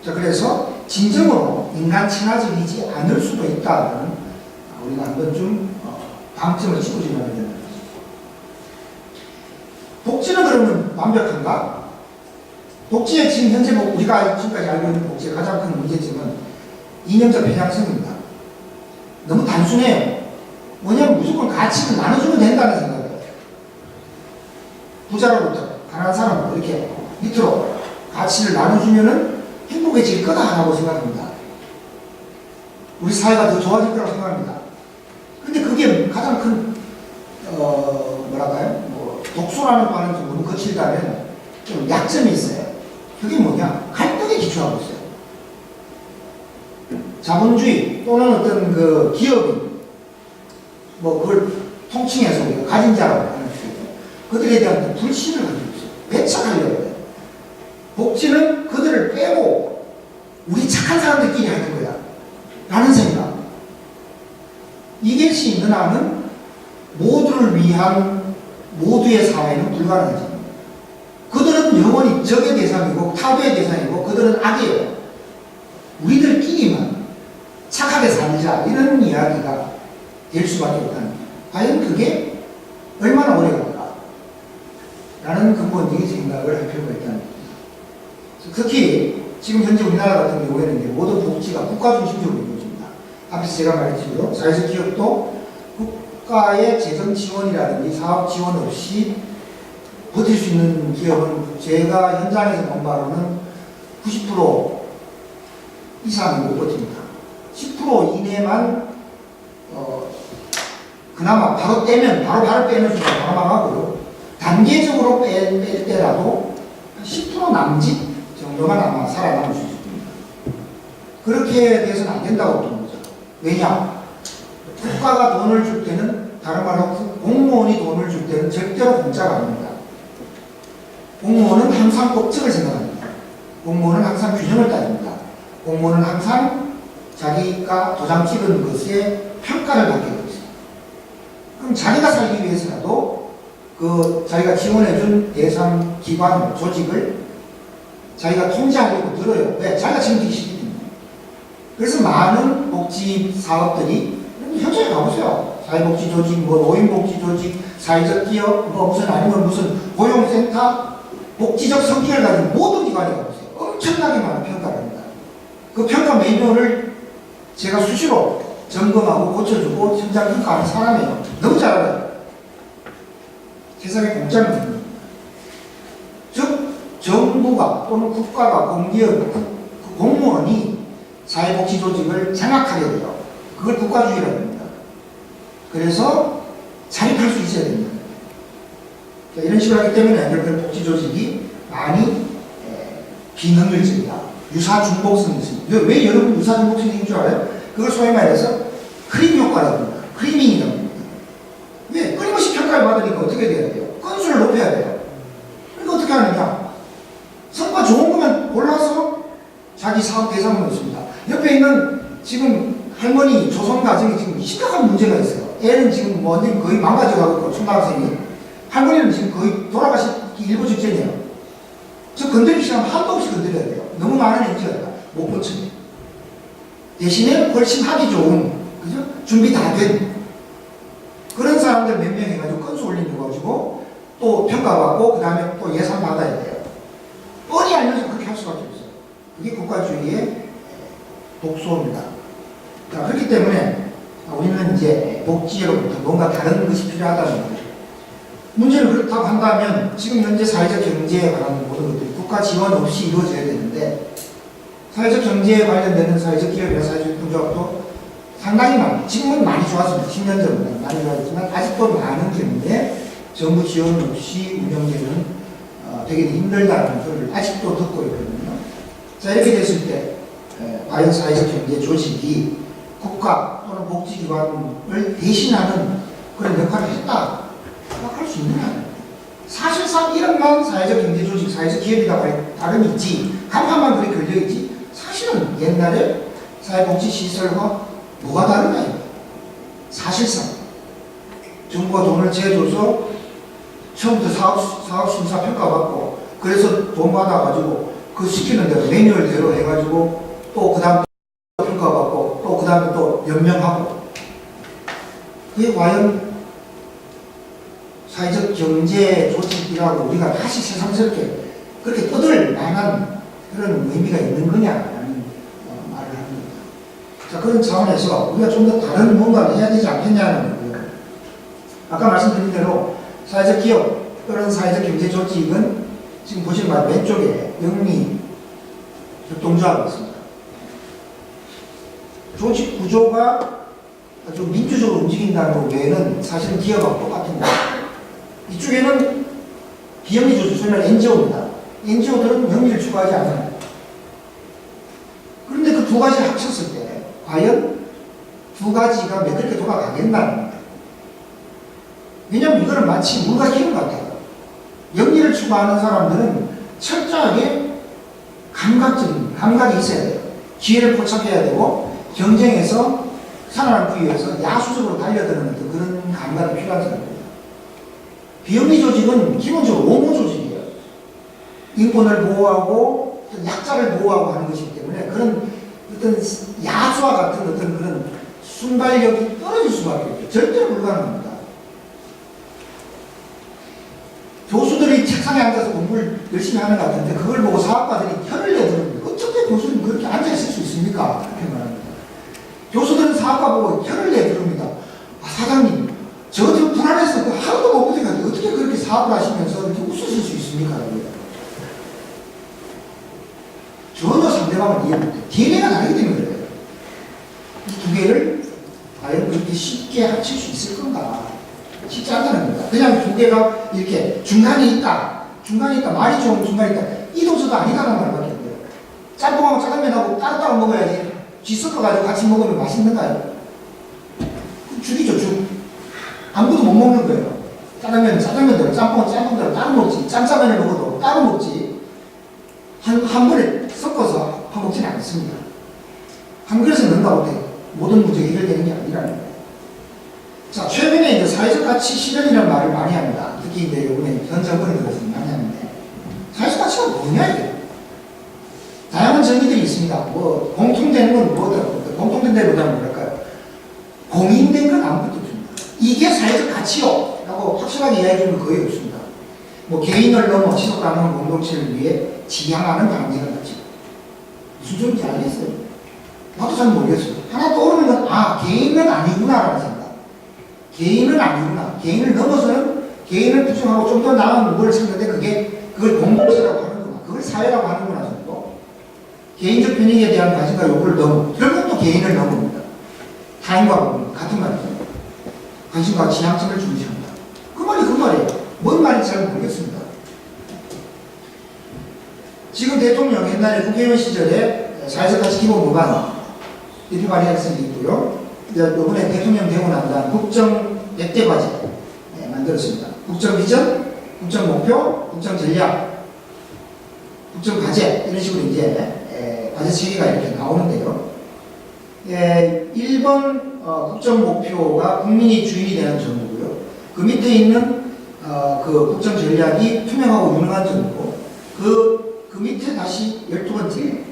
자, 그래서 진정으로 인간 친화적이지 않을 수도 있다는 우리가 한번 좀 방점을 짚어주면 되는 거죠. 복지는 그러면 완벽한가? 복지의 지금 현재 우리가 지금까지 알고 있는 복지의 가장 큰 문제점은 이념적 편향성입니다. 너무 단순해요. 뭐냐면 무조건 가치를 나눠주면 된다는 생각이에요. 부자로부터 가난한 사람부터 이렇게 밑으로 가치를 나눠주면은 행복해질 거다라고 생각합니다. 우리 사회가 더 좋아질 거라고 생각합니다. 근데 그게 가장 큰 뭐랄까요? 독소라는 말은 좀 너무 거칠다면 좀 약점이 있어요. 그게 뭐냐? 갈등에 기초하고 있어요. 자본주의 또는 어떤 그 기업이 그걸 통칭해서 우리가 가진 자라고 하는 거예요. 그들에 대한 불신을 가지고 있어요. 배척하려고 해요. 복지는 그들을 빼고 우리 착한 사람들끼리 하는 거야 라는 생각. 이것이 있는 한은 모두를 위한 모두의 사회는 불가능하지. 그들은 영원히 적의 대상이고 타부의 대상이고 그들은 악이에요. 우리들끼리만 착하게 살자 이런 이야기가 될 수밖에 없다는 거예요. 과연 그게 얼마나 오래 갈까? 라는 근본적인 생각을 할 필요가 있다는 거예요. 특히 지금 현재 우리나라 같은 경우에는 이제 모든 복지가 국가 중심적으로 이루어집니다. 앞에서 제가 말했지만 사회적 기업도 국가의 재정 지원이라든지 사업 지원 없이 버틸 수 있는 기업은 제가 현장에서 본 바로는 90% 이상은 못 버팁니다. 10% 이내만 그나마 바로 떼면 바로 빼는 순간 바로 망하고요. 단계적으로 뺄 때라도 10% 남짓 정도만 아마 살아남을 수 있습니다. 그렇게 돼서는 안 된다고 보는 거죠. 왜냐? 국가가 돈을 줄 때는, 다른 말로 공무원이 돈을 줄 때는 절대로 공짜가 아닙니다. 공무원은 항상 법칙을 생각합니다. 공무원은 항상 균형을 따집니다. 공무원은 항상 자기가 도장 찍은 것에 평가를 받게 되어 있습니다. 그럼 자기가 살기 위해서라도 자기가 지원해준 대상 기관, 조직을 자기가 통제하려고 들어요. 왜? 자기가 책임지기 싫기 때문에. 그래서 많은 복지 사업들이, 현장에 가보세요. 사회복지조직, 노인복지조직, 사회적 기업, 아니면 무슨 고용센터, 복지적 성격을 가진 모든 기관에 가보세요. 엄청나게 많은 평가를 합니다. 그 평가 매뉴얼을 제가 수시로 점검하고 고쳐주고 현장 평가하는 사람이에요. 너무 잘 알아요. 세상에 공짜는 없습니다. 즉, 정부가 또는 국가가 공기업, 공무원이 사회복지조직을 장악하게 돼요. 그걸 국가주의라고 합니다. 그래서 자립할 수 있어야 됩니다. 이런 식으로 하기 때문에 결국 복지조직이 많이 비능률적이다. 유사중복성이 있습니다. 왜 여러분 유사중복성이 있는 줄 알아요? 그걸 소위 말해서 크림 효과라고 합니다. 크리밍이라고 합니다. 왜? 끊임없이 평가를 받으니까 어떻게 돼야 돼요? 건수를 높여야 돼요. 그러니까 어떻게 하느냐? 성과 좋은 것만 골라서 자기 사업 대상을 넣습니다. 옆에 있는 지금 할머니 조선 가정이 지금 심각한 문제가 있어요. 애는 지금 완전히 거의 망가져가고 있고, 초등학생이. 할머니는 지금 거의 돌아가시기 일부 직전이에요. 저 건드리기 시작하면 한도 없이 건드려야 돼요. 너무 많은 엔지가 못 버텨요. 대신에 훨씬 하기 좋은, 그죠? 준비 다 된 그런 사람들 몇 명 해가지고 건수 올리고 또 평가받고 그 다음에 또 예산 받아야 돼요. 뻔히 알면서 그렇게 할 수밖에 없어요. 그게 국가주의의 독소입니다. 자, 그렇기 때문에 우리는 이제 복지로부터 뭔가 다른 것이 필요하다는 거죠. 문제는 그렇다고 한다면 지금 현재 사회적 경제에 관한 모든 것들이 국가 지원 없이 이루어져야 되는데, 사회적 경제에 관련되는 사회적 기업이나 사회적 공조업도 상당히 지금은 많이 좋았습니다. 10년 전보다 많이 좋았지만 아직도 많은 경우에 정부 지원 없이 운영되는 되게 힘들다는 소리를 아직도 듣고 있거든요. 자, 이렇게 됐을 때 과연 사회적 경제 조직이 국가 또는 복지기관을 대신하는 그런 역할을 했다 할 수 있느냐. 사실상 이런만 사회적 경제 조직, 사회적 기업이다 다름이 있지, 간판만 그렇게 걸려있지, 사실은 옛날에 사회복지시설과 뭐가 다르냐. 사실상 정부가 돈을 재줘서 처음부터 사업 심사 평가받고, 그래서 돈 받아가지고 그 시키는 대로 매뉴얼대로 해가지고 또 그 다음 평가받고 또 그 다음에 또 연명하고, 그게 과연 사회적 경제 조직이라고 우리가 다시 새삼스럽게 그렇게 떠들 만한 그런 의미가 있는 거냐라는 말을 합니다. 자, 그런 차원에서 우리가 좀 더 다른 뭔가를 해야 되지 않겠냐는 거고요. 아까 말씀드린 대로 사회적 기업 또는 사회적 경제 조직은 지금 보시는 바로 왼쪽에 영리 협동조합이 있습니다. 조직 구조가 아주 민주적으로 움직인다는 것 외에는 사실은 기업하고 똑같은 거예요. 이쪽에는 비영리 조직, 소위 말해 NGO입니다. NGO들은 영리를 추구하지 않아요. 그런데 그 두 가지를 합쳤을 때 과연 두 가지가 매끄럽게 돌아가겠다는 겁니다. 왜냐하면 이거는 마치 물과 기름 같아요. 영리를 추구하는 사람들은 철저하게 감각이 있어야 돼요. 기회를 포착해야 되고 경쟁에서 살아남기 위해서 야수적으로 달려드는 어떤 그런 감각이 필요한 사람입니다. 비영리 조직은 기본적으로 옹호 조직이에요. 인권을 보호하고 약자를 보호하고 하는 것이기 때문에 그런 어떤 야수와 같은 어떤 그런 순발력이 떨어질 수밖에 없죠. 절대로 불가능합니다. 교수들이 책상에 앉아서 공부를 열심히 하는 것 같은데 그걸 보고 사학과들이 혀를 내두릅니다. 어떻게 교수님 그렇게 앉아있을 수 있습니까? 그렇게 말합니다. 교수들은 사학과 보고 혀를 내두릅니다. 아, 사장님, 저 지금 불안해서 하루도 못 버티는데 어떻게 그렇게 사업을 하시면서 이렇게 웃으실 수 있습니까? 전혀 상대방을 이해 못해요. DNA가 다르기 때문에 그래요. 이 두 개를 과연 그렇게 쉽게 합칠 수 있을 건가? 쉽지 않다는 겁니다. 그냥 두 개가 이렇게 중간에 있다, 말이 좋은 중간에 있다, 이도저도 아니다라는 말밖에 안 돼요. 짬뽕하고 짜장면하고 따로따로 먹어야지 쥐 섞어가지고 같이 먹으면 맛있는가요? 죽이죠, 죽. 아무것도 못 먹는 거예요. 짜장면은 짜장면대로, 짬뽕은 짬뽕대로 따로 먹지, 짬짜면을 먹어도 따로 먹지, 한 번에 섞어서 먹지는 않습니다. 한 그릇에 넣는다고 돼 모든 문제가 해결되는 게 아니라는 거예요. 자, 최근에 이제 사회적 가치 실현이라는 말을 많이 합니다. 특히 이제 요번에 현 정권에 들어서 많이 하는데, 사회적 가치가 뭐냐, 이게? 다양한 정의들이 있습니다. 뭐, 공통되는 건 뭐더라고요. 공통된 데 뭐냐면 뭐랄까요? 공인된 건 아무것도 없습니다. 이게 사회적 가치요! 라고 확실하게 이야기해 주는 건 거의 없습니다. 뭐, 개인을 넘어 지속 가능한 공동체를 위해 지향하는 방향을 가지고. 무슨 소리인지 알겠어요? 나도 잘 모르겠어요. 하나 떠오르는 건, 아, 개인은 아니구나라는 생각. 개인은 아니구나. 개인을 넘어서는 개인을 부정하고 좀 더 나은 뭘 찾는데 그걸 공동체라고 하는구나. 그걸 사회라고 하는구나 정도. 개인적 편익에 대한 관심과 요구를 넘어. 결국 또 개인을 넘습니다. 타인과 같은 말이죠. 관심과 지향점을 중시한다. 그 말이에요. 뭔 말인지 잘 모르겠습니다. 지금 대통령 옛날에 국회의원 시절에 사회적 가치 기본 법안 이렇게 발의했을 때 있고요. 이번에 대통령 되고 난 다음 국정 100대 과제 만들었습니다. 국정 비전, 국정 목표, 국정 전략, 국정 과제 이런 식으로 이제 과제 체계가 이렇게 나오는데요. 1번 국정 목표가 국민이 주인이 되는 정부고요. 그 밑에 있는 그 국정 전략이 투명하고 유능한 정부고 그 밑에 다시 12번째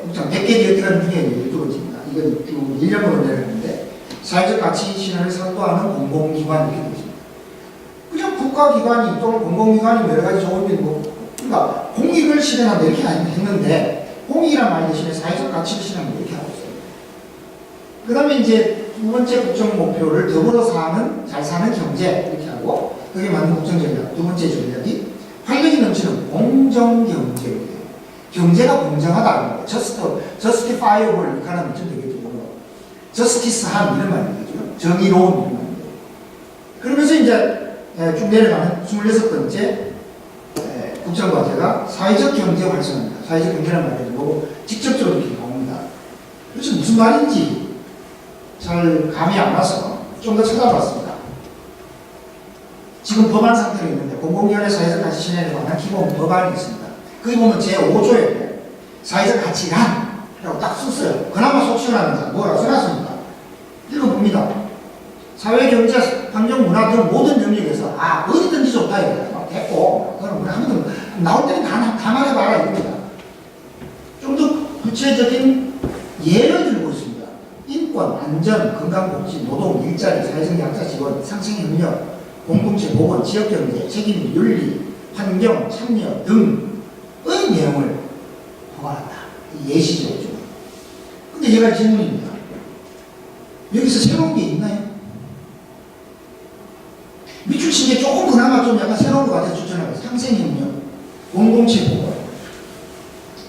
국정 100개 디어트라는 중에 12번째입니다. 이건 쭉 1년으로 내려가는데 사회적 가치 실현을 선도하는 공공기관 이렇게 되어 있습니다. 그냥 국가기관이 또는 공공기관이 여러 가지 좋은 일 그러니까 공익을 실현한다 이렇게 했는데 공익이란 말 대신에 사회적 가치를 실현한다 이렇게 하고 있어요. 그 다음에 이제 두 번째 국정 목표를 더불어 사는, 잘 사는 경제 이렇게 하고 그게 맞는 국정 전략, 두 번째 전략이 활력이 넘치는 공정경제예요. 경제가 공정하다는 거예요. justifiable 이렇게 하는 좀 되겠죠. justice한 이런 말이 되죠. 정의로운 이런 말인데. 그러면서 이제 쭉 내려가는 26번째 국정과제가 사회적 경제 활성화입니다. 사회적 경제란 말이죠. 뭐 직접적으로 이렇게 나옵니다. 그래서 무슨 말인지 잘 감이 안 와서 좀 더 찾아봤습니다. 지금 법안 상태로 있는데 공공기관의 사회적 가치 실현에 관한 기본 법안이 있습니다. 거기 보면 제5조에 사회적 가치란이라고 딱 썼어요. 그나마 속 시원합니다. 뭐라고 써놨습니까? 읽어봅니다. 사회, 경제, 환경, 문화 등 모든 영역에서 어디든지 좋다 이거야. 됐고 그럼 우리 한번 나올 때는 다 말해봐라 이겁니다. 좀 더 구체적인 예를 들고 있습니다. 인권, 안전, 건강복지, 노동, 일자리, 사회적 약자 지원, 상생협력, 공동체 보건, 지역경제, 책임, 윤리, 환경, 참여 등의 내용을 포괄한다. 예시죠. 근데 얘가 질문입니다. 여기서 새로운 게 있나요? 밑줄 게 조금 그나마 좀 약간 새로운 것 같아서 추천하고 상생협력, 공동체 보건.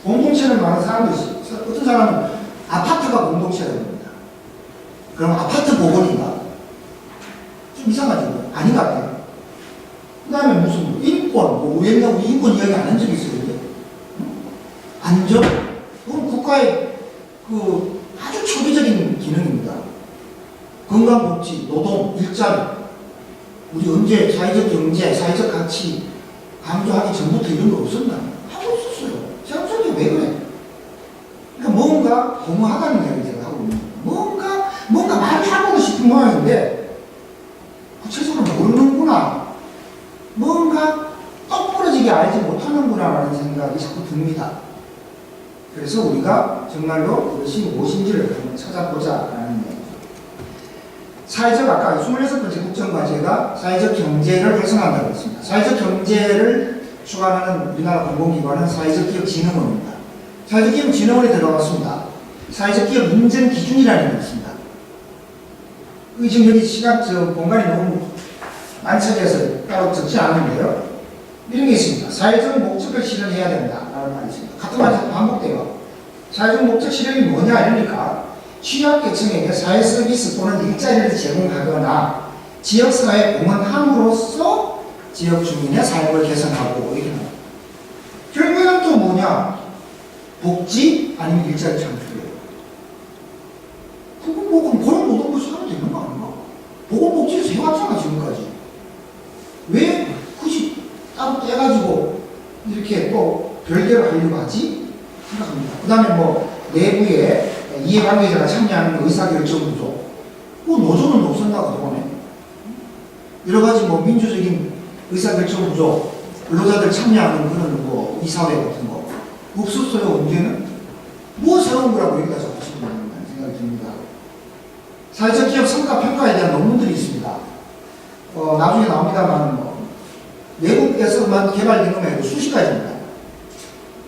공동체를 말하는 사람도 있어요. 어떤 사람은 아파트가 공동체라고 합니다. 그럼 아파트 보건인가? 좀 이상하죠? 아닌 것 같아요. 그 다음에 무슨 인권, 우리 인권 이야기 안 한 적이 있어요. 안전? 그건 국가의 아주 초기적인 기능입니다. 건강복지, 노동, 일자리. 우리 언제 사회적 경제, 사회적 가치 강조하기 전부터 이런 거 없었나? 하고 있었어요. 제가 저게 왜 그래? 그러니까 뭔가 고무하다는 이야기 제가 하고 있는 거예요. 뭔가 말을 하고 싶은 모양인데 구체적으로 모르는구나. 뭔가 똑부러지게 알지 못하는구나라는 생각이 자꾸 듭니다. 그래서 우리가 정말로 그것이 무엇인지를 한번 찾아보자라는 얘기죠. 사회적, 아까 26번째 국정과제가 사회적 경제를 활성화한다고 했습니다. 사회적 경제를 주관하는 우리나라 공공기관은 사회적기업진흥원입니다. 사회적기업진흥원에 들어갔습니다. 사회적기업 인증 기준이라는 게 있습니다. 지금 여기 공간이 너무 만차져서 따로 적지 않은데요. 이런 게 있습니다. 사회적 목적을 실현해야 된다라는 말이 있습니다. 같은 말이 반복돼요. 사회적 목적 실현이 뭐냐 이러니까 취약계층에게 사회 서비스 또는 일자리를 제공하거나 지역사회 공헌함으로써 지역 주민의 삶을 개선하고 이렇게 합니다. 결국에는 또 뭐냐? 복지 아니면 일자리 창출이에요. 그건 뭐 그런 노동부에서 하면 되는 거 아닌가? 보건복지에서 해왔잖아 지금까지. 왜 굳이 따로 떼가지고 이렇게 또 별개로 하려고 하지? 생각합니다. 그 다음에 뭐 내부에 이해관계자가 참여하는 의사결정 구조. 노조는 없었나 그동안에? 여러 가지 뭐 민주적인 의사결정 구조, 근로자들 참여하는 그런 뭐 이사회 같은 거 없었어요. 언제는? 뭐 새로운 거라고 여기다 적으시는 거라는 생각이 듭니다. 사회적 기업 성과 평가에 대한 논문들이 있습니다. 나중에 나옵니다만 외국에서만 개발된 것만 해도 수십 가지입니다.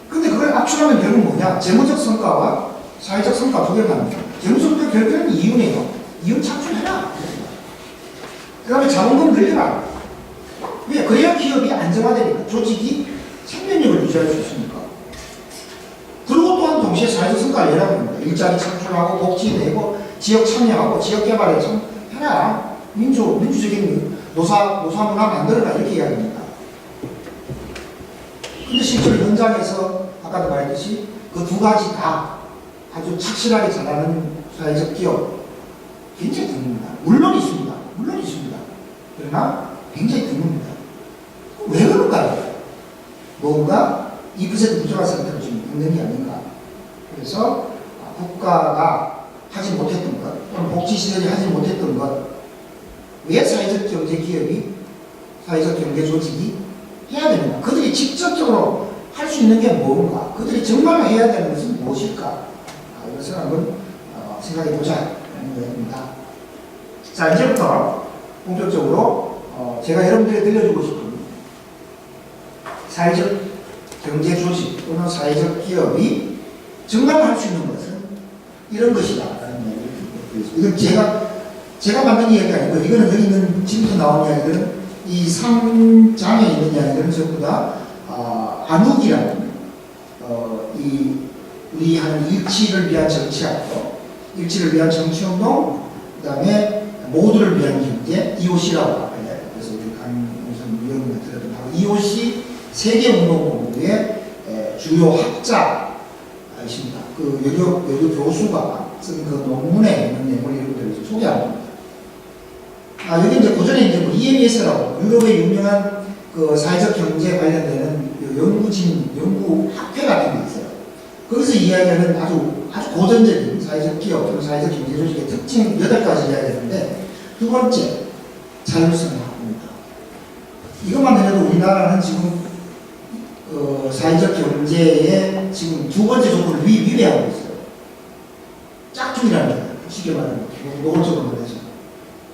근데 그걸 압축하면 결국 뭐냐? 재무적 성과와 사회적 성과 두 개를 합니다. 재무적 결과는 이윤이에요. 이윤 창출해라. 그 다음에 자본금 늘려라. 왜? 그래야 기업이 안정화되니까. 조직이 생명력을 유지할 수 있으니까. 그리고 또한 동시에 사회적 성과를 내라고 합니다. 일자리 창출하고 복지 내고 지역 참여하고 지역 개발에 해라. 민주적인 노사 문화 만들어라. 이렇게 이야기합니다. 근데 실제로 현장에서 아까도 말했듯이 그 두 가지 다 아주 착실하게 잘하는 사회적 기업 굉장히 드뭅니다. 물론 있습니다. 그러나 굉장히 드뭅니다. 왜 그럴까요? 뭔가 2% 부족한 상태로 지금 있는 게 아닌가. 그래서 국가가 하지 못했던 것, 또는 복지시설이 하지 못했던 것, 왜 사회적 경제 기업이, 사회적 경제 조직이 해야 되는가? 그들이 직접적으로 할 수 있는 게 뭔가? 그들이 정말로 해야 되는 것은 무엇일까? 이것을 한번 생각해 보자는 거입니다. 자, 이제부터 본격적으로 제가 여러분들에게 들려주고 싶은 사회적 경제 조직 또는 사회적 기업이 정말 할 수 있는 것은 이런 것이다. 라는 이야기를 드리고 이건 제가 만든 이야기가 아니고 이거는 여기 있는 지금부터 나온 이야기들은 이 3장에 있는 이야기들은 전부 다 안욱이라는 우리 하는 일치를 위한 정치학도, 일치를 위한 정치운동, 그 다음에 모두를 위한 경제, EOC라고 합니다. 그래서 우리 강용선 위원님한테 들었던 바로 EOC 세계운동본부의 주요 학자이십니다. 그 여교 교수가 쓴 그 논문에 있는 내용을 여러분들 소개합니다. 여기 이제 고전에 이제 뭐 EMS라고 유럽의 유명한 그 사회적 경제 관련되는 그 연구 학회 같은 게 있어요. 거기서 이야기하는 아주 고전적인 사회적 기업 또는 사회적 경제 조직의 특징 8가지 이야기하는데, 두 번째 자율성의 확보입니다. 이것만 해도 우리나라는 지금 사회적 경제의 지금 두 번째 조건을 위배하고 있어요. 짝퉁이라는 거예요. 쉽게 말하면 노골적으로 말하죠.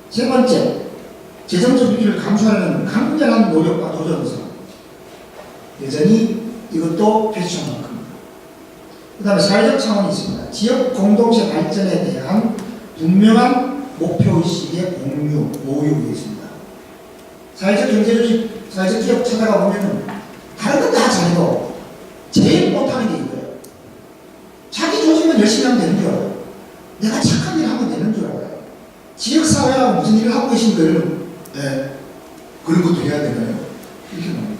세 번째, 재정적 위기를 감수하려는 강렬한 노력과 도전에서 여전히 이것도 표시점만큼입니다. 그 다음에 사회적 차원이 있습니다. 지역 공동체 발전에 대한 분명한 목표의식의 공유, 모유가 있습니다. 사회적 경제조직, 사회적 기업 찾아가 보면은 다른 건 다 잘해도 제일 못하는 게 이거예요. 자기 조직만 열심히 하면 되는 줄 알아요. 내가 착한 일을 하면 되는 줄 알아요. 지역사회하고 무슨 일을 하고 계신 거예요? 네. 그런 것도 해야 되나요? 이렇게 말합니다.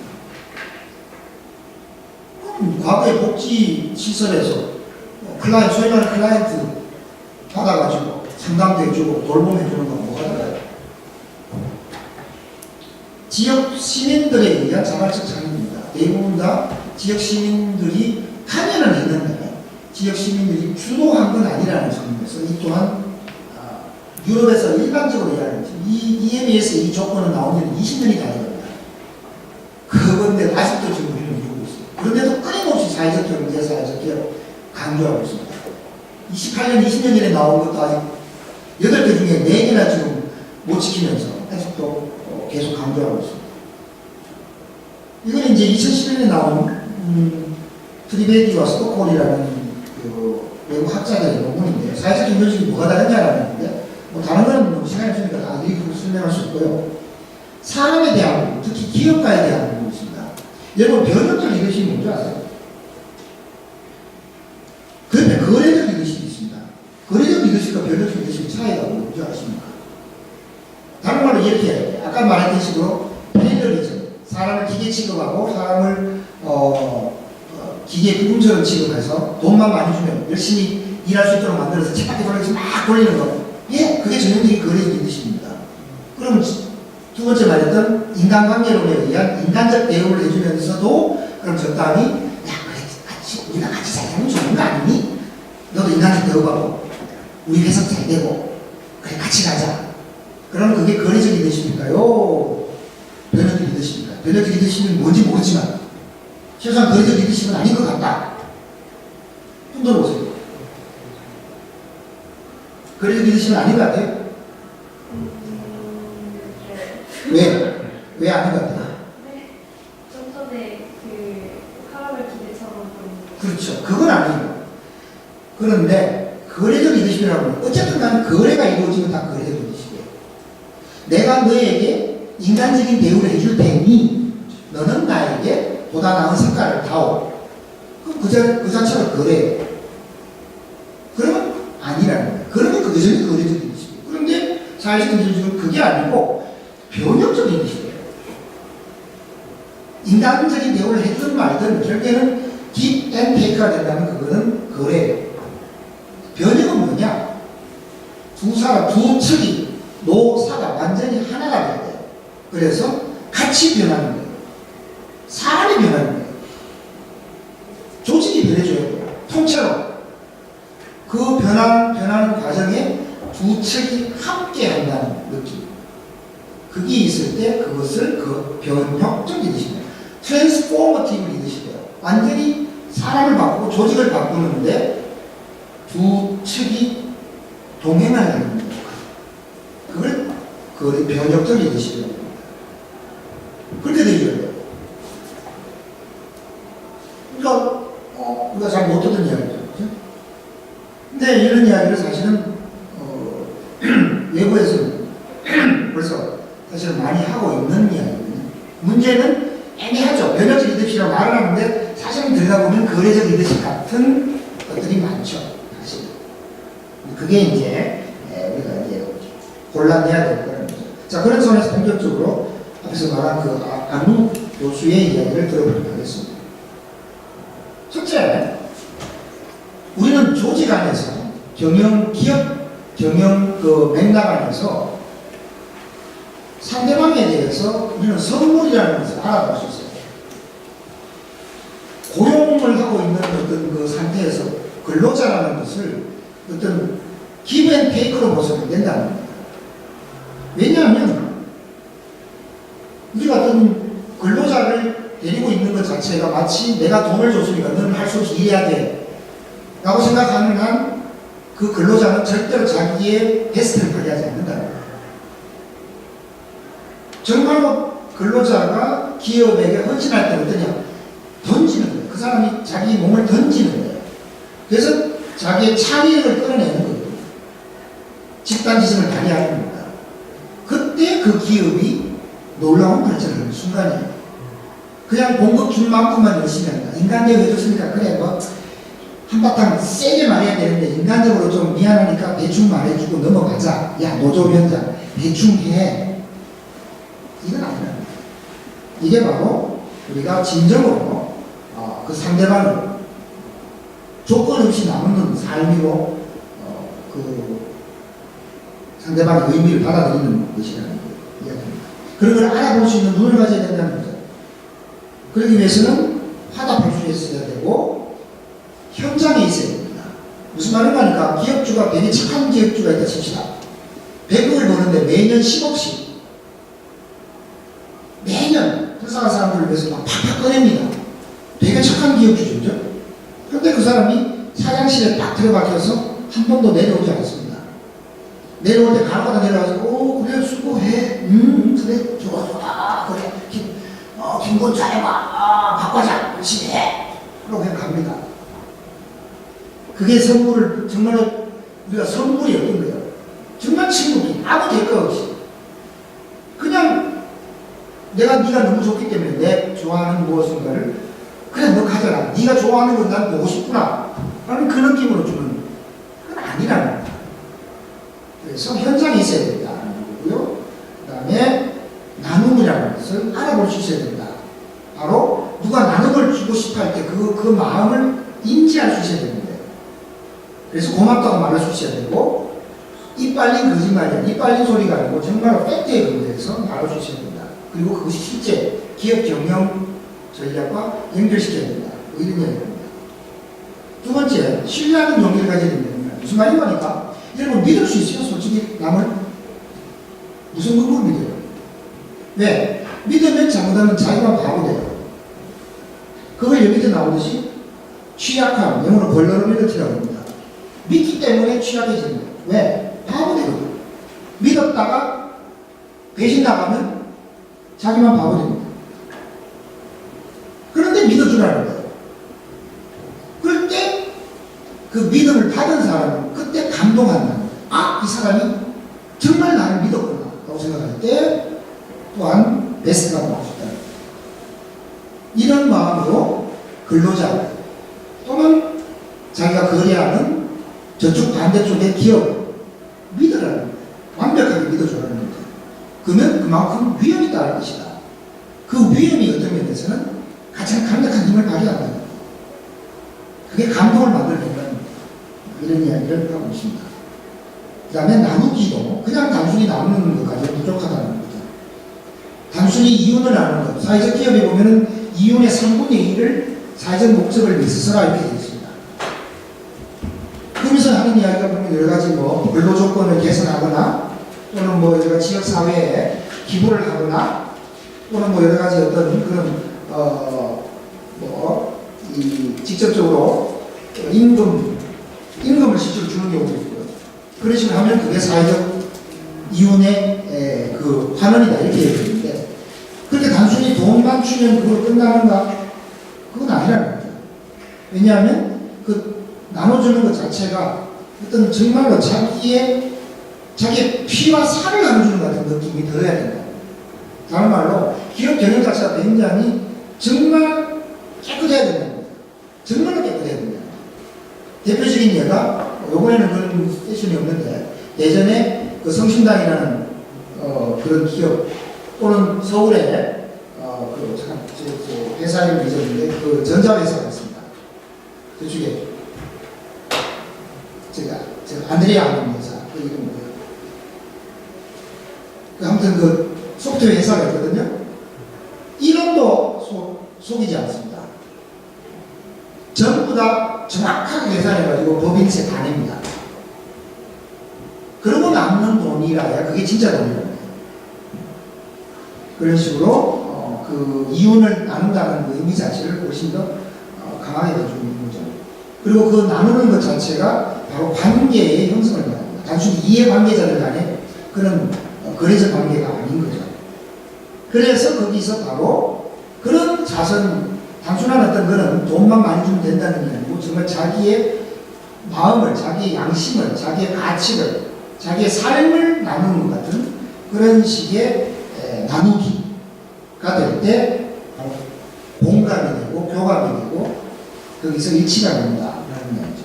과거의 복지시설에서 소위 말하는 클라이언트 받아가지고 상담도 해주고 돌봄해주는 건 뭐가 달라요? 지역 시민들에 의한 자발적 참여입니다. 대부분 다 지역 시민들이 참여는 했는데 지역 시민들이 주도한 건 아니라는 점에서 이 또한 유럽에서 일반적으로 이야기하는 EME에서 이 조건은 나온 지는 20년이 다 됩니다. 그건데 아직도 지금 우리는 이루고 있어요. 그런데도 끊임없이 사회적 경제, 사회적 기업 강조하고 있습니다. 28년, 20년 전에 나온 것도 아직 8개 중에 4개나 지금 못 지키면서 아직도 계속 강조하고 있습니다. 이건 이제 2011년에 나온 트리베디와 스토콜이라는 그 외국 학자들의 논문인데요. 사회적 경제적이 뭐가 다르냐라는 건데, 뭐 다른 건 시간이 없으니까 다 일일이 설명할 수 없고요. 사람에 대한 부분, 특히 기업가에 대한 부분이 있습니다. 여러분, 변혁적 리더십이 뭔지 아세요? 그런데 거래적 리더십이 있습니다. 거래적 리더십과 변혁적 리더십의 차이가 뭔지 아십니까? 다른 말로 이렇게 해야 돼요. 아까 말했던 식으로 패널리즘, 사람을 기계 취급하고 사람을 기계 부품처럼 취급해서 돈만 많이 주면 열심히 일할 수 있도록 만들어서 책밖에 돌려서 막 돌리는 거. 예, 그게 전형적인 거래적 리더십입니다. 그럼 두 번째 말했던 인간관계론에 의한 인간적 대우를 해주면서도 그럼 적당히 야, 그래, 우리가 같이 살면 좋은 거 아니니? 너도 인간적 대우받고 우리 회사 잘 되고 그래, 같이 가자. 그럼 그게 거래적 리더십일까요? 변혁적 리더십입니까? 변혁적 리더십은 뭔지 모르지만 최소한 거래적 리더십은 아닌 것 같다. 좀 들어보세요. 거래적 리더십은 아닌 것 같아요? 왜 아닌 것 같아요? 네. 좀 전에 그 카라멜 기대처럼 그렇죠. 그건 아니에요. 그런데 거래적 리더십이라고 하면 어쨌든 간 거래가 이루어지면 다 거래적 리더십이에요. 내가 너에게 인간적인 대우를 해줄 테니 너는 나에게 보다 나은 성과를 다오. 그럼 그 자체가 거래예요. 그러면 아니라는 거예요. 그러면 그게 전혀 거래적 리더십이에요. 그런데 사회적 리더십은 그게 아니고 변혁적 리더십이에요. 인간적인 대우를 해주든 말든 결국에는 give and take가 된다면 그거는 거래예요. 변혁은 뭐냐? 두 측이 노사가 완전히 하나가 돼야 돼요. 그래서 같이 변하는 거예요. 사람이 변하는 거예요. 조직이 변해줘야 돼요. 통째로. 그 변하는 과정에 두 측이 함께 한다는 느낌. 그게 있을 때 그것을 그 변혁적 리더십이에요. 트랜스포머티브 리더십이에요. 완전히 사람을 바꾸고 조직을 바꾸는데 두 측이 동행하는 거예요. 그걸 그 변혁적 리더십이라고 합니다. 그렇게 되죠. 그러니까 우리가 잘 못 듣는 이야기죠. 그렇죠? 근데 이런 이야기를 사실은 외부에서는 벌써 사실 많이 하고 있는 이야기거든요. 문제는 애매하죠. 변혁적 리더십이라고 말을 하는데 사실은 들여다보면 거래적 리더십 같은 것들이 많죠. 사실. 그게 이제 우리가 이제 골라내야 될 거라는 거죠. 자, 그런 선에서 본격적으로 앞에서 말한 그 안루 교수의 이야기를 들어보도록 하겠습니다. 첫째, 우리는 조직 안에서 기업 경영 그 맥락 안에서 상대방에 대해서 우리는 선물이라는 것을 알아볼 수 있어요. 고용을 하고 있는 어떤 그 상태에서 근로자라는 것을 어떤 give and take로 보셔도 된다는 겁니다. 왜냐하면 우리가 어떤 근로자를 데리고 있는 것 자체가 마치 내가 돈을 줬으니까 너는 할 수 없이 일해야 돼 라고 생각하는 한 그 근로자는 절대로 자기의 베스트를 발휘하지 않는다는 거예요. 정말로 근로자가 기업에게 헌신할 때 어떠냐? 던지는 거예요. 그 사람이 자기 몸을 던지는 거예요. 그래서 자기의 창의력을 끌어내는 거예요. 집단지성을 발휘하는 겁니다. 그때 그 기업이 놀라운 발전을 하는 순간이에요. 그냥 공급 준 만큼만 열심히 한다. 인간적으로 해줬으니까 그래 뭐 한바탕 세게 말해야 되는데 인간적으로 좀 미안하니까 대충 말해주고 넘어가자. 야 노조 위원장 대충 해. 이건 아니라 이게 바로 우리가 진정으로 그 상대방을 조건 없이 나누는 삶으로 그 상대방의 의미를 받아들이는 것이라는 이야기입니다. 그런 걸 알아볼 수 있는 눈을 가져야 된다는 거죠. 그러기 위해서는 화답할 수 있어야 되고 현장에 있어야 됩니다. 무슨 말인가 하니까 기업주가 되게 착한 기업주가 있다 칩시다. 100억을 버는데 매년 10억씩 매년 회사 사람들을 위해서 막 팍팍 꺼냅니다. 되게 착한 기업주죠. 그런데 그 사람이 사장실에 딱 들어박혀서 한 번도 내려오지 않았습니다. 내려올 때 가로가다 내려와서 오 그래 수고해 그래 좋아 그래 김건 잘해봐 바꿔자 열심히 해 그러고 그냥 갑니다. 그게 선물을 정말로 우리가 선물이 어떤 거예요? 정말 친구끼리 아무 대가 없이 그냥 네가 너무 좋기 때문에 내 좋아하는 무엇인가를 그래 너 가져라 네가 좋아하는 건 난 보고 싶구나 라는 그 느낌으로 주는 그건 아니라는 거예요. 그래서 현장에 있어야 된다는 거고요. 그 다음에 나눔이라는 것을 알아볼 수 있어야 된다. 바로 누가 나눔을 주고 싶어 할 때 그 마음을 인지할 수 있어야 되는데 그래서 고맙다고 말할 수 있어야 되고 입 빨린 거짓말이 아니라 입 빨린 소리가 아니고 정말로 팩트에 근거해서 말할 수 있어야 된다. 그리고 그것이 실제 기업 경영 전략과 연결시켜야 된다. 뭐 이런 이야기입니다. 두 번째, 신뢰하는 용기를 가져야 된다. 무슨 말인 거니까? 여러분 믿을 수 있어요? 솔직히 남을? 무슨 근거로 믿어요? 왜? 믿으면 잘못하면 자기가 바보 돼요. 그걸 여기서 나오듯이 취약함, 영어로 벌러러밀리티라고 합니다. 믿기 때문에 취약해지는 거예요. 왜? 바보 되거든요. 믿었다가 배신 나가면 자기만 바보 됩니다. 그런데 믿어주라는 거예요. 그럴 때 그 믿음을 받은 사람은 그때 감동한다는 거예요. 아, 이 사람이 정말 나를 믿었구나 라고 생각할 때 또한 베스트가 나올 수 있다는 거예요. 이런 마음으로 근로자 또는 자기가 거래하는 저쪽 반대쪽의 기업 믿으라는 거예요. 완벽하게 믿어주라는 거예요. 그러면 그만큼 위험이 따를 것이다. 그 위험이 어떤 면에서는 가장 강력한 힘을 발휘한다는 거예요. 그게 감동을 만들어낸다는 거예요. 이런 이야기를 하고 있습니다. 그 다음에 나누기도 그냥 단순히 나누는 것까지 부족하다는 거죠. 단순히 이윤을 나누는 것. 사회적 기업에 보면은 이윤의 3분의 1을 사회적 목적을 위해서 써라 이렇게 되어 있습니다. 그러면서 하는 이야기가 보면 여러 가지 뭐 근로 조건을 개선하거나 또는 뭐 여러 가지 지역 사회에 기부를 하거나 또는 뭐 여러 가지 어떤 그런 직접적으로 임금을 실제로 주는 경우도 있고요. 그런 식으로 하면 그게 사회적 이윤의 그 환원이다 이렇게 얘기했는데 그렇게 단순히 돈만 주면 그걸 끝나는가? 그건 아니라는 거죠. 왜냐하면 그 나눠주는 것 자체가 어떤 정말로 자기의 피와 살을 나눠주는 것 같은 느낌이 들어야 된다. 다른 말로 기업 경영 자체가 굉장히 정말 깨끗해야 된다. 정말로 깨끗해야 된다. 대표적인 예가 이번에는 그런 세션이 없는데 예전에 그 성신당이라는 그런 기업 또는 서울에 회사 이름을 잊었는데 그 전자회사가 있습니다. 그중에 제가 안드레아 하는 여사 그 이름 뭐예요? 아무튼 그 소프트웨어 회사가 있거든요. 이름도 속이지 않습니다. 전부 다 정확하게 계산해가지고 법인세 다 냅니다. 그러고 남는 돈이라야 그게 진짜 돈이거든요. 그런 식으로 그 이윤을 나눈다는 그 의미 자체를 훨씬 더 강하게 가지고 있는 거죠. 그리고 그 나누는 것 자체가 바로 관계의 형성을 말합니다. 단순히 이해관계자들 간의 그런 거래적 관계가 아닌 거죠. 그래서 거기서 바로 그런 자선, 단순한 어떤 거는 돈만 많이 주면 된다는 게 아니고 정말 자기의 마음을, 자기의 양심을, 자기의 가치를, 자기의 삶을 나누는 것 같은 그런 식의 나누기가 될 때 공감이 되고 교감이 되고 거기서 일치가 된다라는 이야기죠.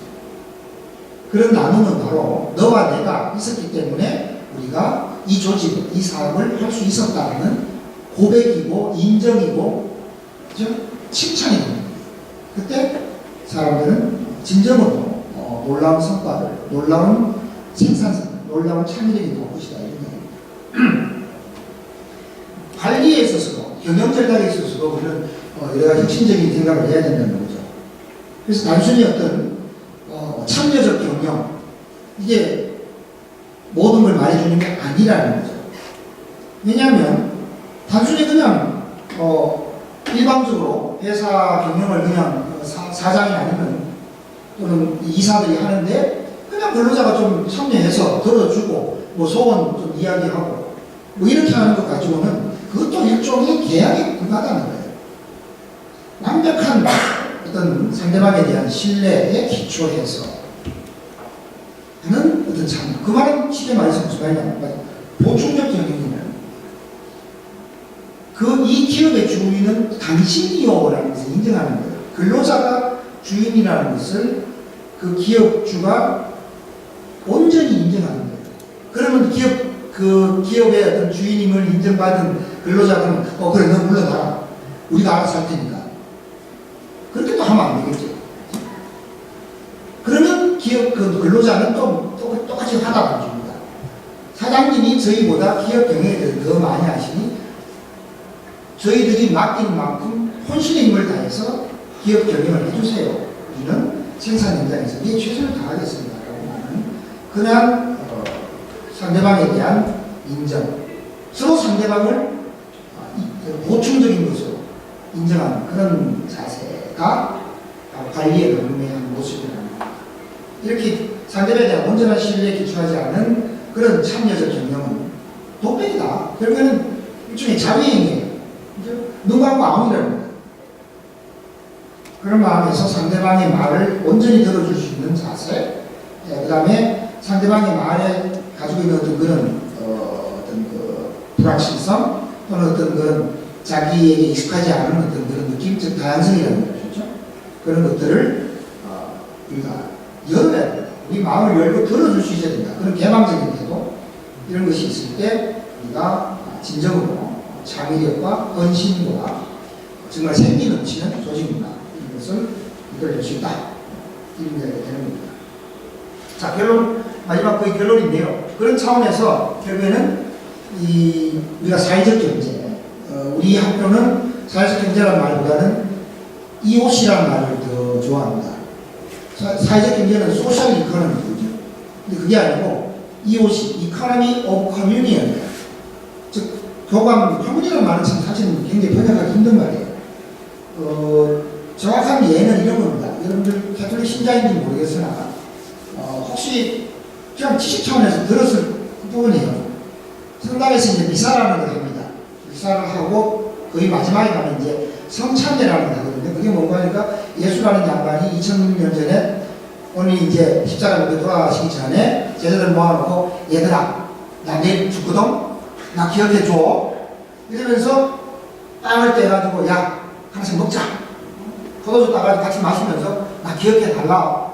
그런 나눔은 바로 너와 내가 있었기 때문에 우리가 이 조직을, 이 사업을 할 수 있었다는 고백이고 인정이고 그렇죠? 칭찬이 됩니다. 그때 사람들은 진정으로 놀라운 성과를, 놀라운 생산성, 놀라운 창의력이 나올 것이다 이런 얘기입니다. 관리에 있어서도 경영 전략에 있어서도 우리는 여러 가지 혁신적인 생각을 해야 된다는 거죠. 그래서 단순히 어떤 참여적 경영 이게 모든 걸 말해주는 게 아니라는 거죠. 왜냐하면 단순히 그냥 일방적으로 회사 경영을 그냥 사장이 아니면 또는 이사들이 하는데 그냥 근로자가 좀 참여해서 들어주고 뭐 소원 좀 이야기하고 뭐 이렇게 하는 것 가지고는 그것도 일종의 계약에 불과하다는 거예요. 완벽한 어떤 상대방에 대한 신뢰에 기초해서 하는 어떤 참, 그 말은 쉽게 말해서 무슨 말이냐면 보충적 경영이라는 이 기업의 주인은 당신이요라는 것을 인정하는 거예요. 근로자가 주인이라는 것을 그 기업주가 온전히 인정하는 거예요. 그러면 그 기업의 어떤 주인임을 인정받은 근로자는 그래 너 물러나라. 우리가 알아서 할 테니까. 그렇게 또 하면 안 되겠죠. 그러면 기업 그 근로자는 똑같이 하다 보줍니다. 사장님이 저희보다 기업 경영에 대해서 더 많이 하시니 저희들이 맡긴 만큼 혼신의 힘을 다해서 기업 경영을 해주세요. 우리는 생산 현장에서 최선을 다하겠습니다. 라고 하는 그냥 상대방에 대한 인정, 서로 상대방을 보충적인 것으로 인정하는 그런 자세가 관리의 근무한 모습이라는 겁니다. 이렇게 상대방에 대한 온전한 신뢰에 기초하지 않은 그런 참여적 경영은 독백이다. 결국에는 일종의 자위행위예요. 눈 감고 아웅이라는 거예요. 그런 마음에서 상대방의 말을 온전히 들어줄 수 있는 자세, 그 다음에 상대방의 말에 가지고 있는 어떤 그런 어떤 그 불확실성 또는 어떤 그런 자기에게 익숙하지 않은 어떤 그런 느낌, 즉 다양성이라는 것이죠. 그런 것들을 우리가 열어야 된다. 우리 마음을 열고 들어줄 수 있어야 된다. 그런 개방적인 태도 이런 것이 있을 때 우리가 진정으로 창의력과 헌신과 정말 생기 넘치는 조직이다. 이것을 이끌어낼 수 있다. 이런 이야기가 되는 겁니다. 자, 결론, 마지막 거의 결론인데요. 그런 차원에서 결국에는 우리가 사회적 경제, 우리 학교는 사회적 경제라는 말보다는 EOC라는 말을 더 좋아합니다. 사회적 경제는 소셜 이코노미거든요. 근데 그게 아니고 EOC, Economy of Communion. 즉, 교감, 커뮤니라는 말은 사실 굉장히 번역하기 힘든 말이에요. 정확한 예는 이런 겁니다. 여러분들 가톨릭 신자인지 모르겠으나 혹시 그냥 지식 차원에서 들었을 부분이에요. 성당에서 이제 미사라는 걸 합니다. 미사를 하고 거의 마지막에 가면 이제 성찬례라는 걸 하거든요. 그게 뭔가 하니까 예수라는 양반이 2000년 전에 오늘 이제 십자가에 돌아가시기 전에 제자들 모아놓고 얘들아 나 내일 죽거든? 나 기억해줘. 이러면서 빵을 떼가지고 야 하나씩 먹자. 포도주 따가지고 같이 마시면서 나 기억해 달라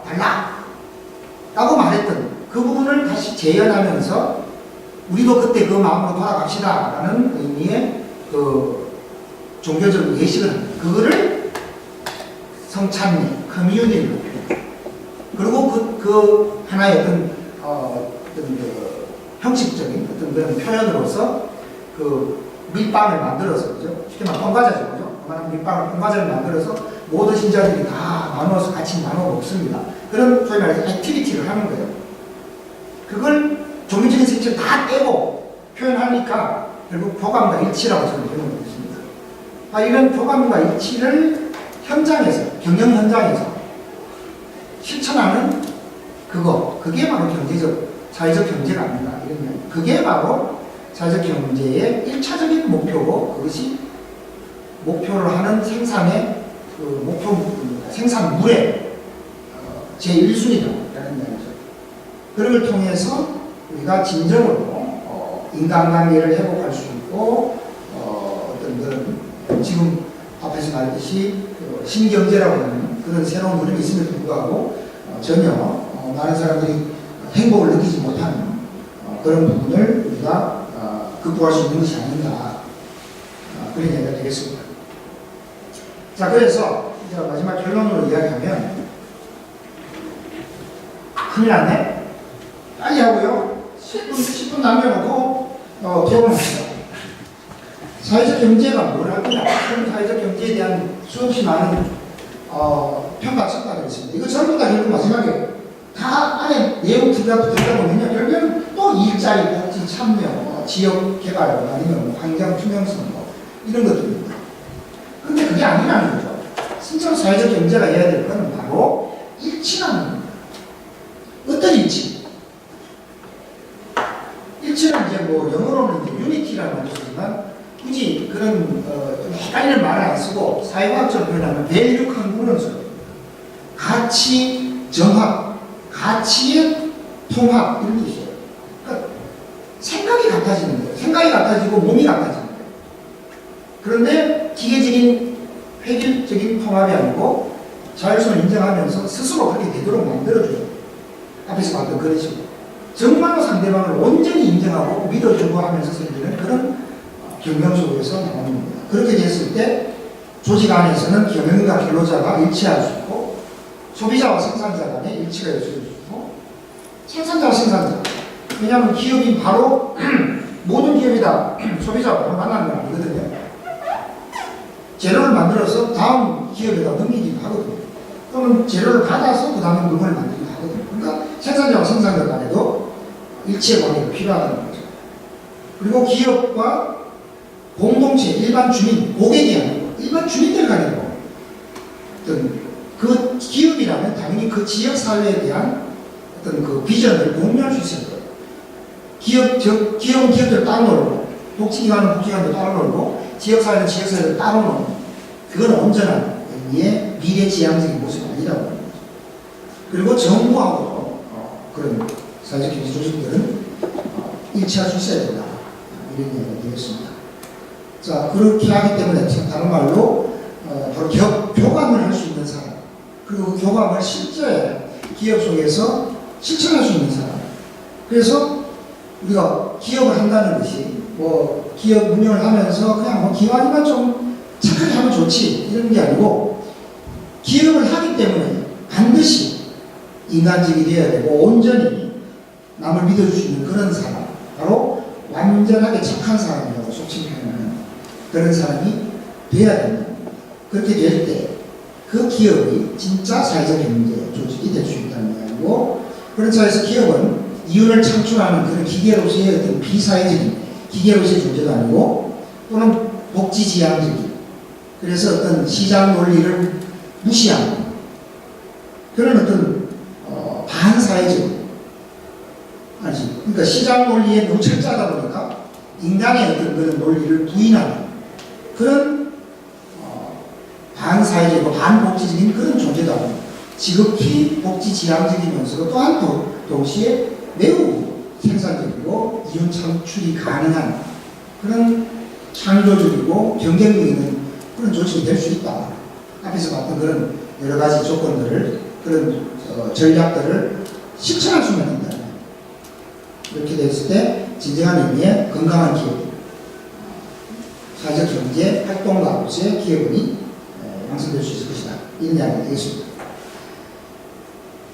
라고 말했던 그 부분을 다시 재현하면서 우리도 그때 그 마음으로 돌아갑시다 라는 의미의 그 종교적 예식을 합니다. 그거를 성찬례 커뮤니티 목표. 그리고 그 하나의 어떤 그 형식적인 어떤 그런 표현으로서 그 밀빵을 만들어서, 그죠? 쉽게 말하면 뽕과자죠, 그죠? 그만한 밀빵을 뽕과자를 만들어서 모든 신자들이 다 나눠서 같이 나눠 먹습니다. 그런 소위 말해서 액티비티를 하는 거예요. 그걸 종교적인 색채를 다 떼고 표현하니까 결국 교감과 일치라고 저는 표현을 했습니다. 이런 교감과 일치를 현장에서, 경영 현장에서 실천하는 그게 바로 사회적 경제가 아닌가, 이런 이야기. 그게 바로 사회적 경제의 1차적인 목표고, 그것이 목표를 하는 생산의 생산물의 제1순위라는 이야기죠. 그런 걸 통해서 우리가 진정으로 인간관계를 회복할 수 있고, 어떤 그런 지금 앞에서 말했듯이 신경제라고 하는 그런 새로운 흐름이 있음에도 불구하고 전혀 많은 사람들이 행복을 느끼지 못하는 그런 부분을 우리가 극복할 수 있는 것이 아닌가, 그런 얘기가 되겠습니다. 자, 그래서 이제 마지막 결론으로 이야기하면, 큰일 났네? 빨리 하고요. 10분 남겨놓고 토론합시다. 사회적 경제가 뭘 할 거냐? 사회적 경제에 대한 수없이 많은 평가 평가가 있습니다. 이거 전부 다 결국 마지막에 다 안에 내용 들어가 보면요, 결국은 또 일자리, 복지, 참여, 지역 개발, 아니면 환경 투명성 이런 것들입니다. 근데 그게 아니라는 거죠. 진짜로 사회적 경제가 해야 될 것은 바로 일치라는 겁니다. 어떤 일치? 일치는 이제 영어로는 이제 유니티라는 말을 쓰지만, 굳이 그런 좀 헷갈리는 말을 안 쓰고 사회과학적으로 표현하면 밸류 컨그런스, 가치 정합, 가치의 통합, 이런 게 있어요. 그러니까 생각이 같아지는 거예요. 생각이 같아지고 몸이 같아지는 거예요. 그런데 기계적인 획일적인 통합이 아니고 자율성을 인정하면서 스스로 그렇게 되도록 만들어줘요. 앞에서 봤던 그런 식으로 정말로 상대방을 온전히 인정하고 믿어주고 하면서 생기는 그런 경영 속에서 나오는 겁니다. 그렇게 됐을 때 조직 안에서는 경영과 근로자가 일치할 수 있고, 소비자와 생산자 간에 일치가 있을 수 있고, 생산자와 생산자, 왜냐하면 기업이 바로 모든 기업이 다 소비자와 바로 만나는 건 아니거든요. 재료를 만들어서 다음 기업에다 넘기기도 하거든요. 또는 재료를 받아서 그 다음에 물건을 만들기도 하거든요. 그러니까 생산자와 생산자 간에도 일치의 관계가 필요하다는 거죠. 그리고 기업과 공동체, 일반 주민, 고객이 아니고 일반 주민들 간에도 어떤 그 기업이라면 당연히 그 지역 사회에 대한 어떤 그 비전을 공유할 수 있을 거예요. 기업은 기업들 따로 놀고, 복지기관은 복지기관도 따로 놀고, 지역사회는 지역사회를 따로 놀고, 그건 온전한 의미의 미래지향적인 모습이 아니라고 하는 거죠. 그리고 정부하고도 그런 사회적 경제 조직들은 일치할 수 있어야 된다, 이런 얘기가 되겠습니다. 자, 그렇게 하기 때문에 다른 말로 바로 교감을 할 수 있는 사람, 그리고 그 교감을 실제 기업 속에서 실천할 수 있는 사람. 그래서 우리가 기업을 한다는 것이 기업 운영을 하면서 그냥 기왕이만 좀 착하게 하면 좋지, 이런 게 아니고, 기업을 하기 때문에 반드시 인간적이 되어야 되고 온전히 남을 믿어줄 수 있는 그런 사람, 바로 완전하게 착한 사람이라고 속칭 표현하는 그런 사람이 돼야 된다. 그렇게 될 때 그 기업이 진짜 사회적 경제 조직이 될 수 있다는 이야기고, 그런 차에서 기업은 이윤을 창출하는 그런 기계로서의 어떤 비사회적인 기계로서의 존재도 아니고, 또는 복지지향적인, 그래서 어떤 시장 논리를 무시하는 그런 어떤 반사회적인, 그러니까 시장 논리에 너무 철저하다 보니까 인간의 어떤 그런 논리를 부인하는 그런 반사회적이고 반복지적인 그런 존재도 아니고, 지극히 복지지향적이면서도 또한 동시에 매우 생산적이고 이윤 창출이 가능한 그런 창조적이고 경쟁력 있는 그런 조직이 될 수 있다. 앞에서 봤던 그런 여러 가지 조건들을, 그런 전략들을 실천할 수만 있다. 이렇게 됐을 때 진정한 의미의 건강한 기업, 사회적 경제 활동가로서의 기업이 완성될 수 있을 것이다. 이런 이야기가 되겠습니다.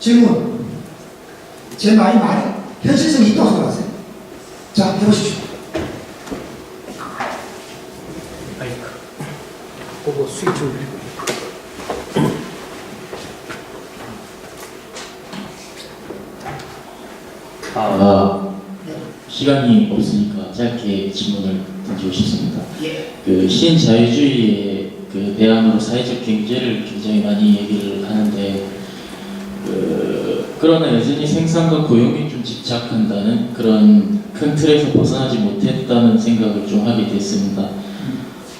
질문. 제 말이 현실성이 있다고 생각하세요? 자, 해보십시오. 마이크. 그거 스위치 올리고. 시간이 없으니까 짧게 질문을 던지고 싶습니다. 예. 그 신자유주의의 그 대안으로 사회적 경제를 굉장히 많이 얘기를 하는데 그러나 여전히 생산과 고용에 좀 집착한다는 그런 큰 틀에서 벗어나지 못했다는 생각을 좀 하게 됐습니다.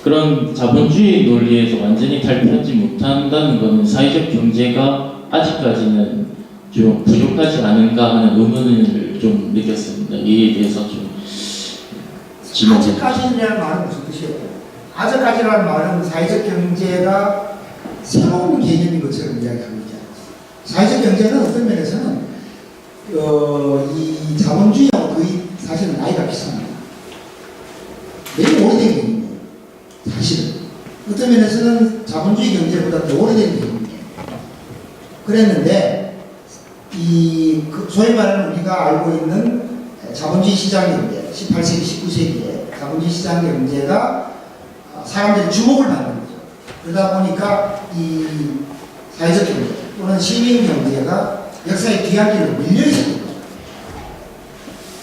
그런 자본주의 논리에서 완전히 탈피하지 못한다는 것은 사회적 경제가 아직까지는 좀 부족하지 않은가 하는 의문을 좀 느꼈습니다. 이에 대해서 좀 질문을 아직까지라는 말은 무슨 뜻이에요? 아직까지라는 말은 사회적 경제가 새로운 개념인 것처럼 이야기합니다. 사회적 경제는 어떤 면에서는 이 자본주의하고 거의 사실은 나이가 비슷합니다. 매우 오래된 개념이에요. 사실은 어떤 면에서는 자본주의 경제보다 더 오래된 개념이에요. 그랬는데 소위 말하는 우리가 알고 있는 자본주의 시장 경제, 18세기, 19세기에 자본주의 시장 경제가 사람들이 주목을 받는 거죠. 그러다 보니까 이 사회적 경제 또는 시민 경제가 역사의 뒤안길로 밀려 있었던 거죠.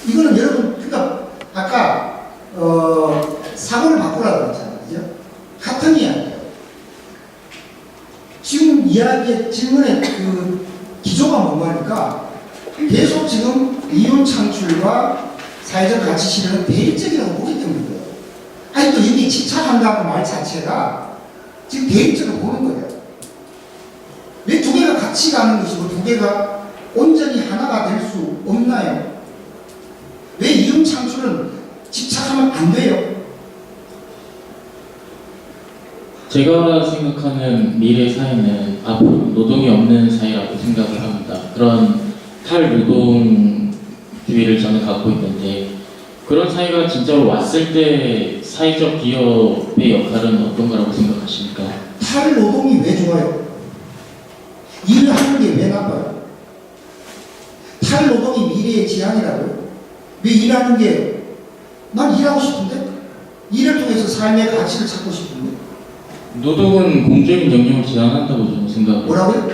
이거는 여러분, 그러니까 아까 사고를 바꾸라고 그랬잖아요. 그죠? 같은 이야기예요. 지금 이야기의 질문의 그 기조가 뭔가니까 계속 지금 이윤 창출과 사회적 가치 실현은 대립적이라고 보기 때문이에요. 아니 또 여기 집착한다는 말 자체가 지금 대립적으로 보는 거예요. 왜 두 개가 같이 가는 것이고 두 개가 온전히 하나가 될 수 없나요? 왜 이윤 창출은 집착하면 안 돼요? 제가 생각하는 미래 사회는 앞으로 노동이 없는 사회라고 생각을 합니다. 그런 탈노동주의를 저는 갖고 있는데 그런 사회가 진짜로 왔을 때 사회적 기업의 역할은 어떤 거라고 생각하십니까? 탈노동이 왜 좋아요? 일을 하는 게 왜 나빠요? 탈노동이 미래의 지향이라고요? 왜 일하는 게 난 일하고 싶은데? 일을 통해서 삶의 가치를 찾고 싶은데? 노동은 공적인 영역을 제한한다고 저는 생각합니다. 뭐라고요?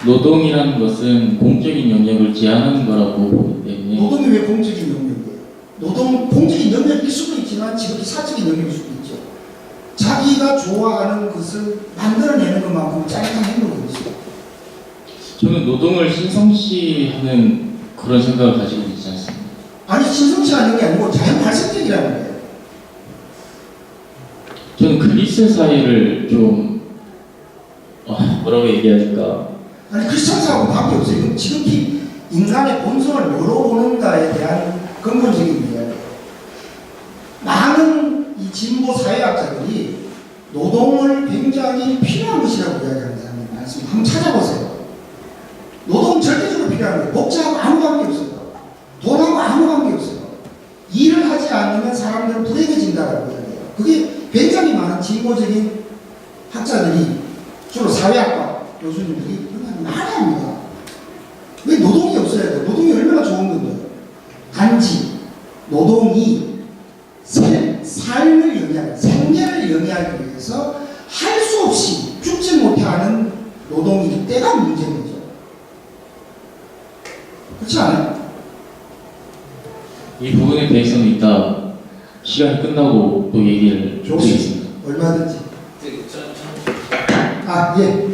노동이라는 것은 공적인 영역을 제한하는 거라고 보기 때문에 노동이 왜 공적인 영역이에요? 노동, 공적인 영역일 수도 있지만 지극히 사적인 영역일 수도 있죠. 자기가 좋아하는 것을 만들어내는 것만큼 짜릿한 행복은 있어요. 저는 노동을 신성시하는 그런 생각을 가지고 있지 않습니다. 아니, 신성시하는 게 아니고 자연 발생적이라는 거예요. 저는 그리스 사회를 좀 뭐라고 얘기해야 될까? 아니, 크리스천사하고 관계 없어요. 이건 지극히 인간의 본성을 뭐로 보는가에 대한 근본적인 이야기예요. 많은 이 진보 사회학자들이 노동을 굉장히 필요한 것이라고 이야기하는 사람이 많습니다. 한번 찾아보세요. 노동은 절대적으로 필요한 거예요. 복지하고 아무 관계 없어요. 돈하고 아무 관계 없어요. 일을 하지 않으면 사람들은 불행해진다라고 이야기해요. 그게 굉장히 많은 진보적인 학자들이 주로 사회학과 교수님들이 그냥 많이 합니다. 왜 노동이 없어야 돼요? 노동이 얼마나 좋은 건데. 단지 노동이 삶을 영위하는, 생계를 영위하기 위해서 할 수 없이 죽지 못하는 노동일 때가 문제인 거죠. 그렇지 않아요? 이 부분에 대해서는 이따 시간이 끝나고 또 얘기를 드리겠습니다. 얼마든지. 아, 예.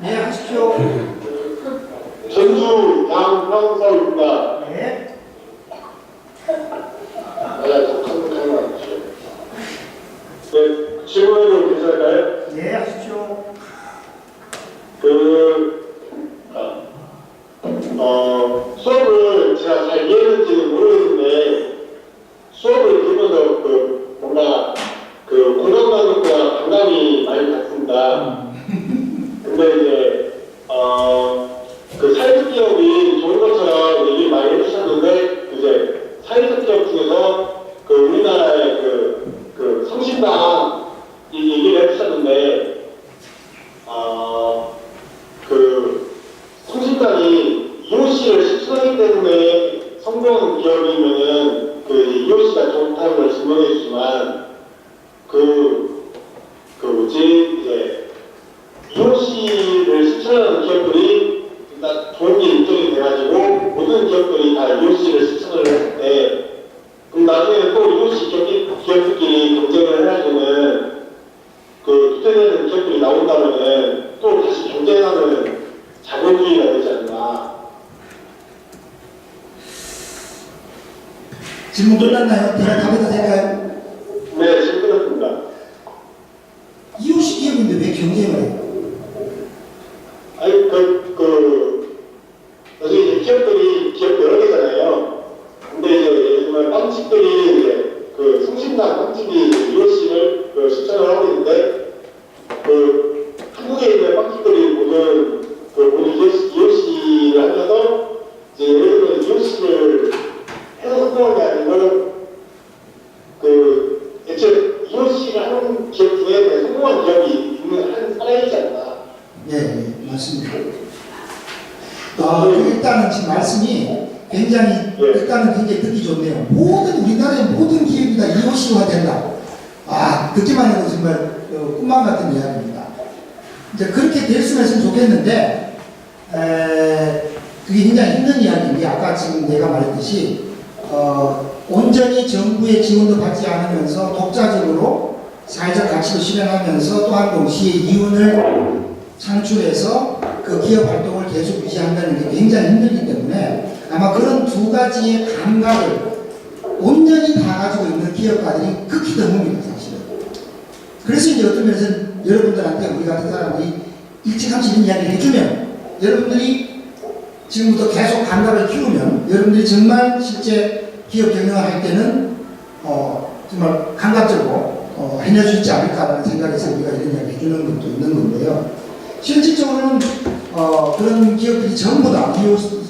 네, 하십시오. 전주 양황서입니다. 네. 네, 질문해도 괜찮을까요? 네, 하십시오. 수업을 제가 잘 이해했는지는 모르겠는데, 수업을 들으면서 뭔가 공감가족과 감감이 많이 갔습니다. 근데 이제, 사회적 기업이 좋은 것처럼 얘기 많이 해주셨는데, 이제 사회적 기업 중에서 우리나라의 이제 EOC를 신청하는 기업들이 일단 좋은 게 인정이 돼가지고 모든 기업들이 다 EOC를 신청을 했을 때 그럼 나중에 또 EOC 기업들끼리 경쟁을 해가지고는 투자되는 기업들이 나온다면은 또 다시 경쟁하는 자본주의가 되지 않나. 질문 끝났나요? 대화 답해도 될까요? 네, 지금 끝났습니다. EOC 기업인데 왜 경쟁을 해요? 아니, 나중에 기업 여러 개잖아요. 근데 이제 요즘에 빵집들이 이제 성심당 빵집이 EOC를 신청을 하고 있는데, 한국에 있는 빵집들이 모든 EOC를 하면서, 이제 예를 들어 EOC를 해서 성공한 게 아니고, 애초에 EOC를 하는 기업 중에 성공한 기업이 있는 한 사례이지 않나. 네, 맞습니다. 일단은 지금 말씀이 굉장히 듣기 좋네요. 우리나라의 모든 기업이 다 EOC화 된다. 듣기만 해도 정말 꿈만 같은 이야기입니다. 이제 그렇게 됐으면 좋겠는데, 그게 굉장히 힘든 이야기인데, 아까 지금 내가 말했듯이, 온전히 정부의 지원도 받지 않으면서 독자적으로 사회적 가치도 실현하면서 또한 동시에 이윤을 창출해서 그 기업 활동을 계속 유지한다는 게 굉장히 힘들기 때문에 아마 그런 두 가지의 감각을 온전히 다 가지고 있는 기업가들이 극히 드뭅니다, 사실은. 그래서 이제 어떤 면에서 여러분들한테 우리 같은 사람들이 일찌감치 이런 이야기를 해주면 여러분들이 지금부터 계속 감각을 키우면 여러분들이 정말 실제 기업 경영을 할 때는 정말 감각적으로 해낼 수 있지 않을까라는 생각에서 우리가 이런 이야기 해주는 것도 있는 건데요. 실질적으로는 그런 기업들이 전부 다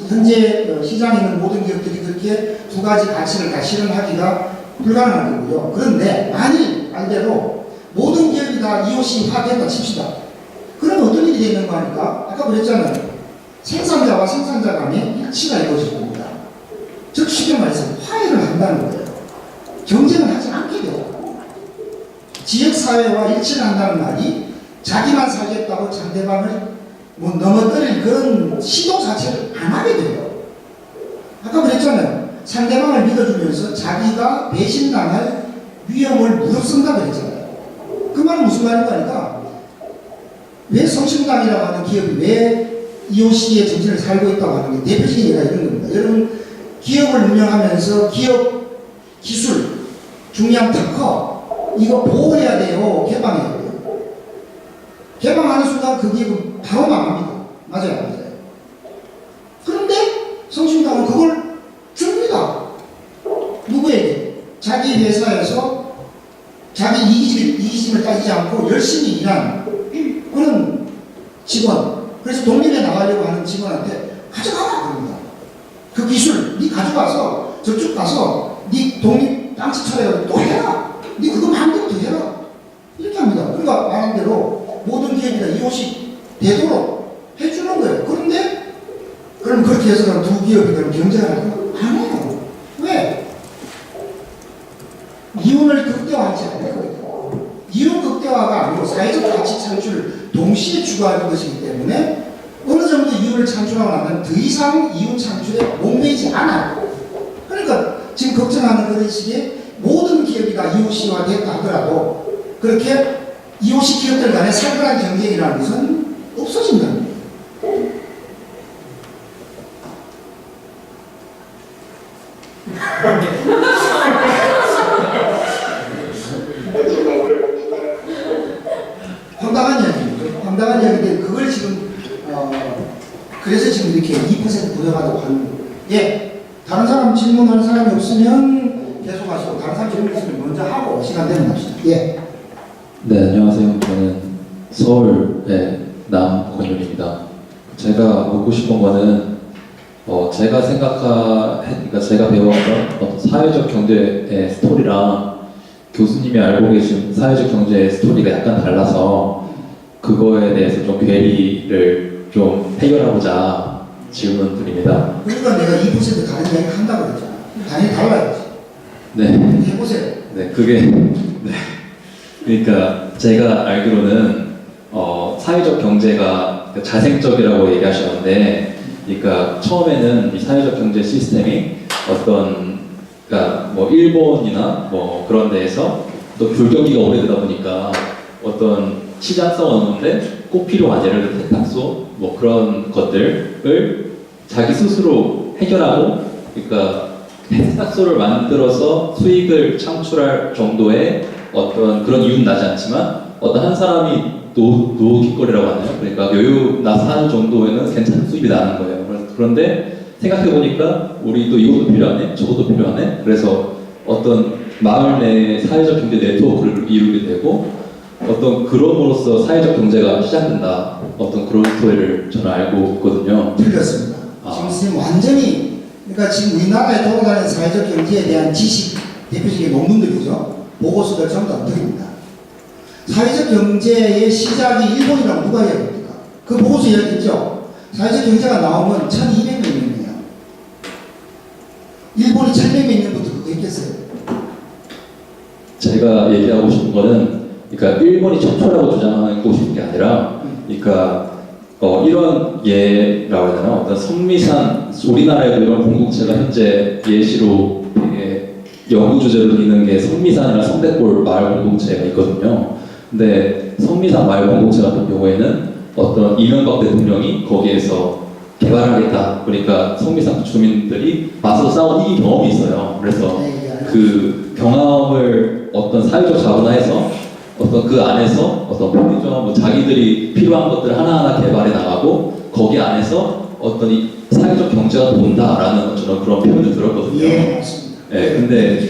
현재 시장에 있는 모든 기업들이 그렇게 두 가지 가치를 다 실현하기가 불가능한 거고요. 그런데 만일 말대로 모든 기업이 다 EOC화 됐다 칩시다. 그러면 어떤 일이 되는 거 아닙니까? 아까 그랬잖아요. 생산자와 생산자 간의 일치가 이루어질 겁니다. 즉 쉽게 말해서 화해를 한다는 거예요. 경쟁을 하지 않게 돼요. 지역사회와 일치를 한다는 말이 자기만 살겠다고 상대방을 넘어뜨릴 그런 시도 자체를 안 하게 돼요. 아까 그랬잖아요. 상대방을 믿어주면서 자기가 배신당할 위험을 무릅쓴다 그랬잖아요. 그 말은 무슨 말인가 하니까 왜 성심당이라고 하는 기업이 왜 EOC의 정신을 살고 있다고 하는 게 대표적인 예가 이런 겁니다. 여러분 기업을 운영하면서 기업 기술, 중요한 특허 이거 보호해야 돼요. 개방해야 돼요. 개방하는 순간 그 기업은 바로 망합니다. 맞아요. 그런데 성심당은 그걸 줍니다. 누구에게? 자기 회사에서 자기 이기심을 따지지 않고 열심히 일한 그런 직원, 그래서 독립에 나가려고 하는 직원한테 가져가라 그럽니다. 그 기술 네 가져가서 저쪽 가서 네 독립 땅치 차려서 또 해라. 네 그거 마음대로 더 해라. 이렇게 합니다. 그러니까 말한 대로 모든 기업이 다 EOC 되도록 해주는 거예요. 그런데 그럼 그렇게 해서는 두 기업이 그럼 경쟁을 할까요? 안 해요. 왜? 이윤을 극대화하지 않거든요. 이윤 극대화가 아니고 사회적 가치 창출을 동시에 추구하는 것이기 때문에 어느 정도 이윤을 창출하고 나면 더 이상 이윤 창출에 목매이지 않아요. 그러니까 지금 걱정하는 그런 식의 모든 기업이 다 EOC화 됐다 하더라도 그렇게 EOC 기업들 간의 살벌한 경쟁이라는 것은 없어진다는 거예요. 황당한 이야기입니다. 황당한 이야기인데 그걸 지금 그래서 지금 이렇게 2% 부여하다고 하는 거예요. 예, 다른 사람 질문하는 사람이 없으면 계속 하시고 다른 사람 질문 있으면 먼저 하고 시간 되면 합시다. 예. 네, 안녕하세요. 저는 서울의 남권율입니다. 제가 묻고 싶은 거는 그러니까 제가 배웠던 어떤 사회적 경제의 스토리랑 교수님이 알고 계신 사회적 경제의 스토리가 약간 달라서 그거에 대해서 좀 괴리를 좀 해결하고자 질문 드립니다. 그러니까 내가 2% 다른 이야기 한다고 그랬잖아. 당연히 달라야지. 네. 해보세요. 네, 그게 네. 그러니까 제가 알기로는 사회적 경제가 자생적이라고 얘기하셨는데, 그러니까 처음에는 이 사회적 경제 시스템이 그러니까 뭐 일본이나 뭐 그런 데에서 또 불경기가 오래되다 보니까 어떤 시장성은 없는데 꼭 필요한, 예를 들어 세탁소 뭐 그런 것들을 자기 스스로 해결하고, 그러니까 세탁소를 만들어서 수익을 창출할 정도의 어떤 그런 이유는 나지 않지만 어떤 한 사람이 노깃거리라고 하나요? 그러니까 여유 나 사는 정도에는 괜찮은 수입이 나는 거예요. 그런데 생각해 보니까 우리도 이것도 필요하네, 저것도 필요하네. 그래서 어떤 마을 내 사회적 경제 네트워크를 이루게 되고 어떤 그럼으로써 사회적 경제가 시작된다. 어떤 그런 스토리를 저는 알고 있거든요. 틀렸습니다. 지금 선생님 완전히, 그러니까 지금 우리나라에 돌아다니는 사회적 경제에 대한 지식, 대표적인 논문들이죠. 보고서들 전부 다 엉터리입니다. 사회적 경제의 시작이 일본이라고 누가 이야기합니까? 그 보고서 이야기했죠. 사회적 경제가 나오면 1200년이에요. 일본이 1100년부터 그거 했겠어요. 제가 얘기하고 싶은 거는, 그러니까 일본이 최초라고 주장하고 싶은 게 아니라, 그러니까 이런 예라고 해야 되나, 어떤 성미산, 우리나라에도 이런 공동체가 현재 예시로 되게 연구 주제로 있는 게 성미산이나 성대골 마을 공동체가 있거든요. 근데 성미산 마을 공동체 같은 경우에는 어떤 이명박 대통령이 거기에서 개발하겠다, 그러니까 성미산 주민들이 맞서 싸운 이 경험이 있어요. 그래서 그 경험을 어떤 사회적 자본화해서 어떤 그 안에서 어떤 편의점, 뭐 자기들이 필요한 것들 하나하나 개발해 나가고 거기 안에서 어떤 이 사회적 경제가 돈다라는 저는 그런 표현을 들었거든요. 예, 맞습니다. 네, 근데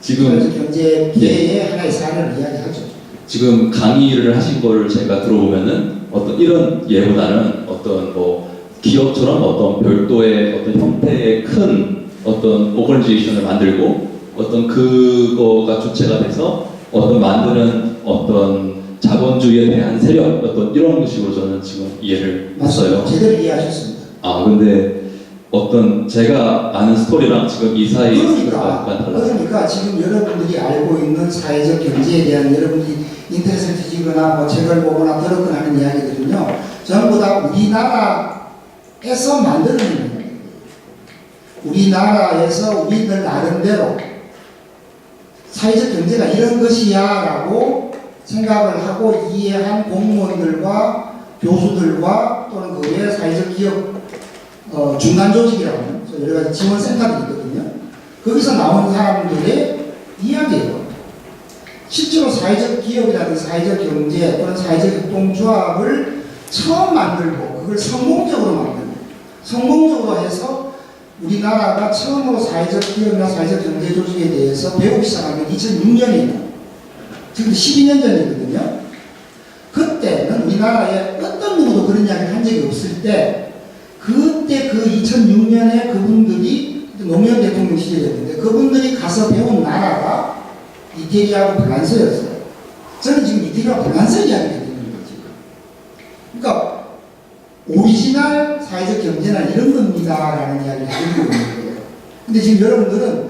지금 사회적 경제 비해의 하나의 사례를 이야기하죠. 지금 강의를 하신 거를 제가 들어보면은 어떤 이런 예보다는 어떤 뭐 기업처럼 어떤 별도의 어떤 형태의 큰 어떤 오거니제이션을 만들고 어떤 그거가 주체가 돼서 어떤 만드는 어떤 자본주의에 대한 세력, 어떤 이런 식으로 저는 지금 이해를 했어요. 제대로 이해하셨습니다. 근데 어떤 제가 아는 스토리랑 지금 이 사이 스토리가 약간 달라요. 그러니까 지금 여러분들이 알고 있는 사회적 경제에 대한 여러분들이 인터넷을 뒤지거나 뭐 책을 보거나 들었거나 하는 이야기들은요, 전부 다 우리나라에서 만드는 이야기예요. 우리나라에서 우리들 나름대로 사회적 경제가 이런 것이야 라고 생각을 하고 이해한 공무원들과 교수들과 또는 그 외 사회적 기업 중간 조직이라고 하는 여러 가지 지원센터들이 있거든요. 거기서 나온 사람들의 이야기예요. 실제로 사회적 기업이라든지 사회적 경제 또는 사회적 협동조합을 처음 만들고 그걸 성공적으로 해서 우리나라가 처음으로 사회적 기업이나 사회적 경제 조직에 대해서 배우기 시작한 게 2006년이에요. 지금 12년 전이거든요. 그때는 우리나라에 어떤 누구도 그런 이야기를 한 적이 없을 때, 그때 그 2006년에 그분들이 노무현 대통령 시절이었는데 그분들이 가서 배운 나라가 이태리하고 프랑스였어요. 저는 지금 이태리와 프랑스 이야기를 듣는 거죠. 그러니까 오리지널 사회적 경제나 이런 겁니다라는 이야기를 드리고 있는 거예요. 근데 지금 여러분들은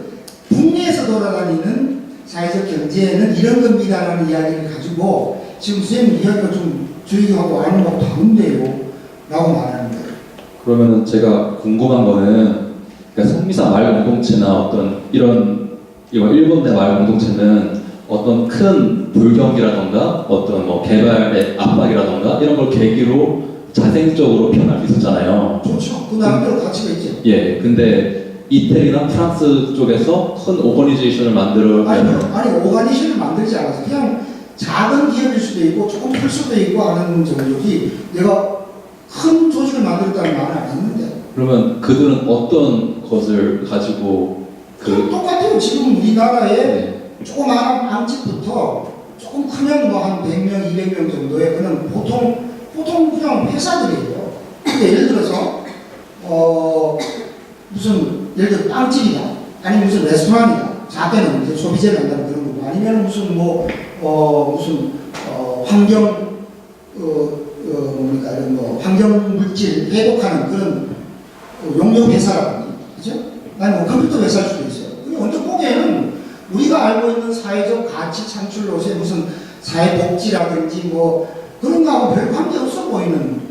국내에서 돌아다니는 사회적 경제는 이런 겁니다라는 이야기를 가지고 지금 선생님 이야기가 좀 저희하고 아는 거 다른데요 라고 말하는 거예요. 그러면은 제가 궁금한 거는, 그러니까 성미산 마을 공동체나 어떤 이런 일본 내 마을 공동체는 어떤 큰 불경기라던가 어떤 뭐 개발의 압박이라던가 이런 걸 계기로 자생적으로 표현할 수 있었잖아요. 좋죠. 그 나름대로 가치가 있죠. 예, 근데 이태리나 프랑스 쪽에서 큰 오거니제이션을 만들어 아니 오가니션을 만들지 않아서 그냥 작은 기업일 수도 있고 조금 클 수도 있고 하는 정도지 내가 큰 조직을 만들었다는 말은 안 했는데. 그러면 그들은 어떤 것을 가지고 똑같아요. 지금 우리나라에 네. 조그마한 빵집부터 조금 크면 뭐 한 100명, 200명 정도의 그런 보통 그냥 회사들이에요. 근데 예를 들어서 무슨 예를 들어 빵집이다, 아니면 무슨 레스토랑이다. 작게는 이제 소비재를 한다는 그런 거고, 아니면 무슨 환경 뭡니까 이런 뭐 환경 물질 해독하는 그런 용역 회사라든지, 그죠? 아니 뭐 컴퓨터 회사일 수도 있어요. 언뜻 보기에는 우리가 알고 있는 사회적 가치 창출로서의 무슨 사회복지라든지 뭐 그런 거하고 별 관계 없어 보이는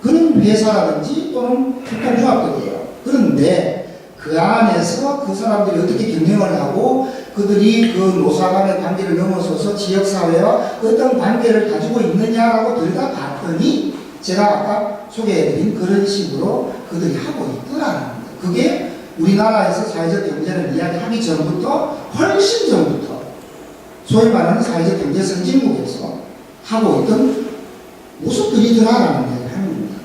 그런 회사라든지 또는 교통종합들이에요. 그런데 그 안에서 그 사람들이 어떻게 경영을 하고 그들이 그 노사 간의 관계를 넘어서서 지역사회와 어떤 관계를 가지고 있느냐라고 들여다봤더니 제가 아까 소개해드린 그런 식으로 그들이 하고 있더라는 거예요. 그게 우리나라에서 사회적 경제를 이야기하기 전부터 훨씬 전부터 소위 말하는 사회적 경제 선진국에서 하고 있던 모습들이더라라는 얘기를 하는 겁니다.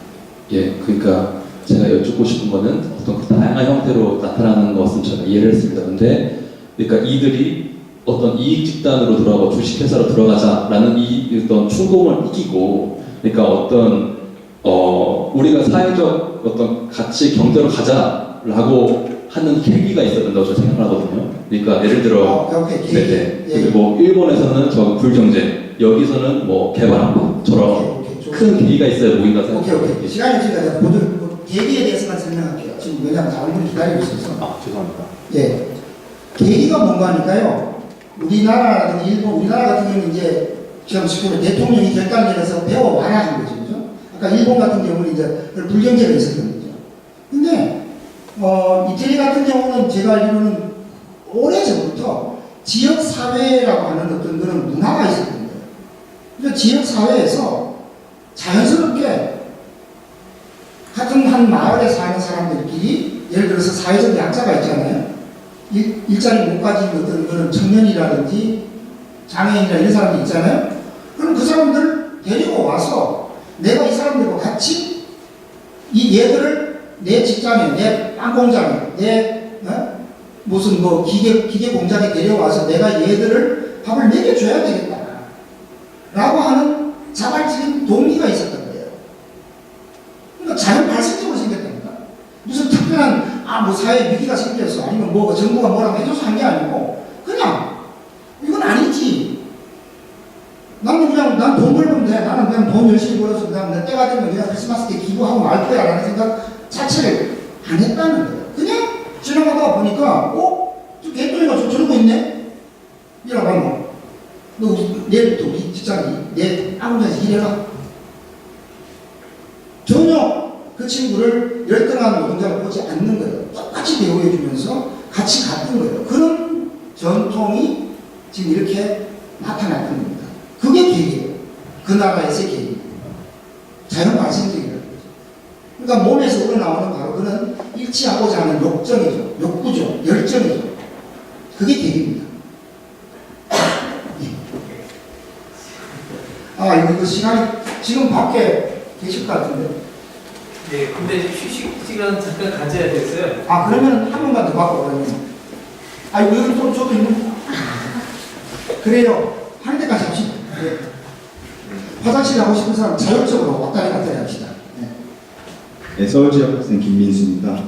예, 그러니까 제가 여쭙고 싶은 거는 어떤 그 다양한 형태로 나타나는 것은 제가 이해를 했습니다. 근데 그러니까 이들이 어떤 이익 집단으로 들어가고 주식회사로 들어가자라는 이 어떤 충동을 이기고, 그러니까 어떤 우리가 사회적 어떤 가치 경제로 가자라고 하는 계기가 있었다고 저는 생각하거든요. 그러니까 예를 들어, 오케이. 네, 예. 뭐 일본에서는 저 불경제, 여기서는 뭐 개발한다처럼 큰 계기가 있어야 모인다 생각합니다. 오케이. 시간이 없으니까 제가 모든 계기에 대해서만 설명할게요. 지금 왜냐하면 다른 분이 기다리고 있어서. 아, 죄송합니다. 예. 계기가 뭔가 하니까요. 우리나라라든지 일본, 우리나라 같은 경우는 이제 지금 대통령이 결단을 내려서 배워와야 하는 거죠. 그죠? 아까 일본 같은 경우는 이제 불경제가 있었던 거죠. 근데, 이태리 같은 경우는 제가 알기로는 오래전부터 지역사회라고 하는 어떤 그런 문화가 있었던 거예요. 그래서 지역사회에서 자연스럽게 같은 한 마을에 사는 사람들끼리 예를 들어서 사회적 약자가 있잖아요. 일자리 못 가진 어떤 그런 청년이라든지 장애인이나 이런 사람들 있잖아요. 그럼 그 사람들 데리고 와서 내가 이 사람들과 같이 이 얘들을 내 직장에, 내 빵 공장에, 내 무슨 뭐 기계 공장에 데려와서 내가 얘들을 밥을 먹여줘야 되겠다. 라고 하는 자발적인 동기가 있었던 거예요. 그러니까 자연 발생적으로 생겼다니까. 무슨 특별한 뭐 사회 위기가 생겨서 아니면 뭐 정부가 뭐라고 해줘서 한 게 아니고 그냥 이건 아니지. 나는 그냥 난 돈 벌면 돼. 나는 그냥 돈 열심히 벌어서 그냥 내 때가 되면 그냥 크리스마스 때 기부하고 말 거야 라는 생각 자체를 안 했다는 거예요. 그냥 지나가다 보니까 저 개똥이가 저러고 있네? 이라고 하면 너 내일부터 우리 직장이 내 아무데서 일해라. 전혀 그 친구를 열등한 노동자를 보지 않는 거예요. 똑같이 대우해주면서 같이 갔던 거예요. 그런 전통이 지금 이렇게 나타났던 겁니다. 그게 계기예요. 그 나라에서의 계기. 자연 발생적이라는 거죠. 그러니까 몸에서 우러나오는 바로 그런 일치하고자 하는 욕정이죠. 욕구죠. 열정이죠. 그게 계기입니다. 이거 시간이 지금 밖에 계실 것 같은데. 네, 근데 휴식 시간 잠깐 가져야 됐어요. 그러면 한 번만 더 받고 그러면. 여기 또 저도 있는. 그래요. 하는 데까지 합시다. 네. 화장실 가고 싶은 사람 자율적으로 왔다리 갔다리 합시다. 네, 서울지역학생 김민수입니다.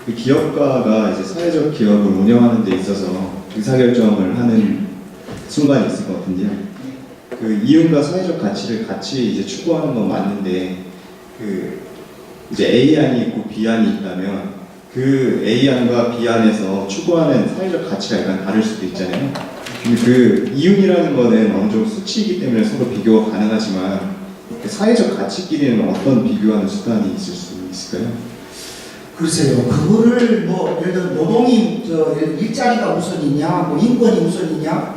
그 기업가가 이제 사회적 기업을 운영하는 데 있어서 의사결정을 하는 순간이 있을 것 같은데요. 그 이윤과 사회적 가치를 같이 이제 추구하는 건 맞는데, 그 이제 A안이 있고 B안이 있다면 그 A안과 B안에서 추구하는 사회적 가치가 약간 다를 수도 있잖아요. 근데 그 이윤이라는 거는 어느 정도 수치이기 때문에 서로 비교가 가능하지만 그 사회적 가치끼리는 어떤 비교하는 수단이 있을 수 있을까요? 글쎄요. 그거를 예를 들어 노동이 일자리가 우선이냐, 인권이 우선이냐,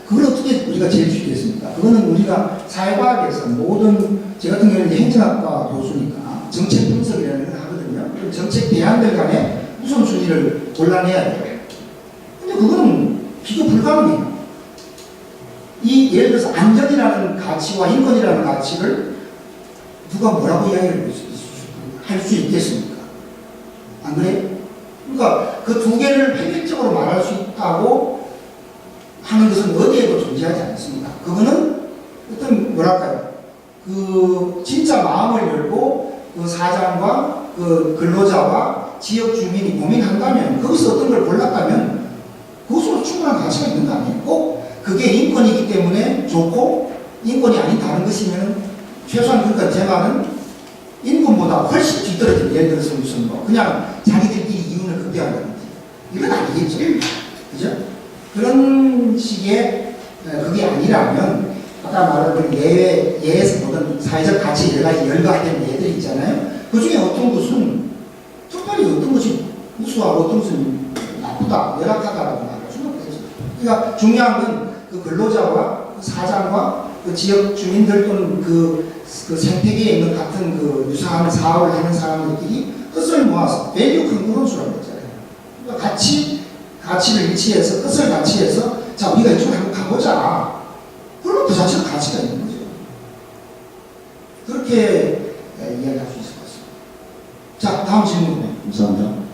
그걸 어떻게 우리가 제일 수 있겠습니까? 그거는 우리가 사회과학에서 모든 제 같은 경우는 이제 행정학과 교수니까 정책 분석이라는 걸 하거든요. 정책 대안들 간에 우선순위를 골라내야 돼요. 근데 그거는 비교 불가능해요. 예를 들어서 안전이라는 가치와 인권이라는 가치를 누가 뭐라고 이야기를 할 수 있겠습니까? 안 그래요? 그러니까 그 두 개를 획일적으로 말할 수 있다고 하는 것은 어디에도 존재하지 않습니다. 그거는 어떤 그 진짜 마음을 열고 그 사장과 그 근로자와 지역 주민이 고민한다면, 거기서 어떤 걸 골랐다면 그것으로 충분한 가치가 있는 거 아니에요? 꼭 그게 인권이기 때문에 좋고 인권이 아닌 다른 것이면 최소한, 그러니까 제 말은 인권보다 훨씬 뒤떨어진, 예를 들어서 무슨 그냥 자기들끼리 이윤을 극대화한다든지 이건 아니겠죠. 그죠? 그런 식의 그게 아니라면 아까 말한 그 예에서 보던 사회적 가치 여러 가지 열거된 예들이 있잖아요. 그 중에 어떤 것은 특별히 어떤 것이 우수하고 어떤 것은 나쁘다, 열악하다라고 말할 수는 없겠죠. 그러니까 중요한 건 그 근로자와 그 사장과 그 지역 주민들 또는 그 생태계에 있는 같은 그 유사한 사업을 하는 사람들끼리 뜻을 모아서 밸류 컨그런스라고 했잖아요. 그러니까 가치를 일치해서 뜻을 같이 해서 자 우리가 이쪽으로 한번 가보자. 그러면 그 자체가 가치가 있는 거죠. 그렇게 이야기할 수 있을 것 같습니다. 자 다음 질문이네. 감사합니다.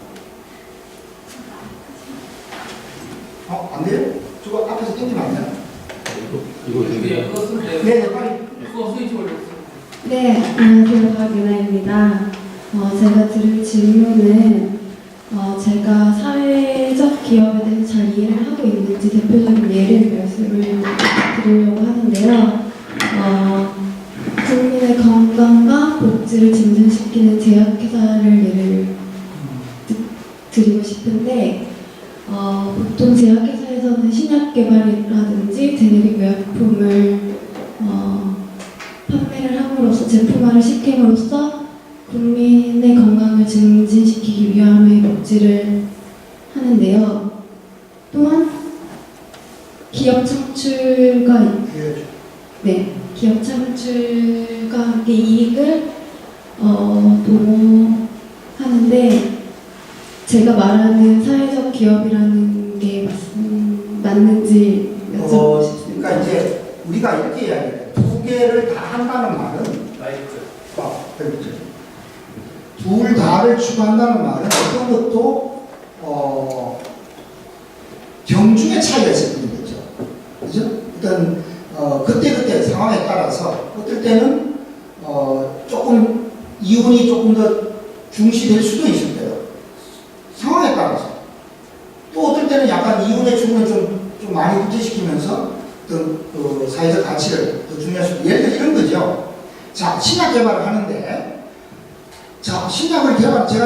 안 돼요? 저거 앞에서 땡기면 안 돼요? 이거 되게 껐을 때 네, 빨리. 그거 스위치 올렸어. 네, 안녕하세요. 박윤아입니다. 제가 드릴 질문은 제가 사회적 기업에 대해서 잘 이해를 하고 있는지 대표적인 예를 말씀을 드리려고 하는데요. 국민의 건강과 복지를 증진시키는 제약회사를 예를 드리고 싶은데 보통 제약회사에서는 신약 개발이라든지 제네릭 의약품을 판매를 함으로써 제품화를 시킴으로써 국민의 건강을 증진시키기 위함의 복지를 하는데요. 또한 기업 창출과 기업 창출과 함께 이익을 도모하는데 제가 말하는 사회적 기업이라는 게 맞는지 여쭤보고 싶습니다. 그러니까 이제 우리가 이렇게 이야기해요. 두 개를 다 한다는 말은 그렇죠. 둘 다를 추구한다는 말은 어떤 것도 경중의 차이가 있을 뿐인 거죠. 그죠? 일단 그때 상황에 따라서 어떨 때는 조금 이윤이 조금 더 중시될 수도 있을 때요. 상황에 따라서. 또 어떨 때는 약간 이윤의 중을 좀 많이 부재시키면서 그 사회적 가치를 더 중요할 수 있고, 예를 들어 이런 거죠. 자, 신약 개발을 하는데, 자, 신약을 제가 잘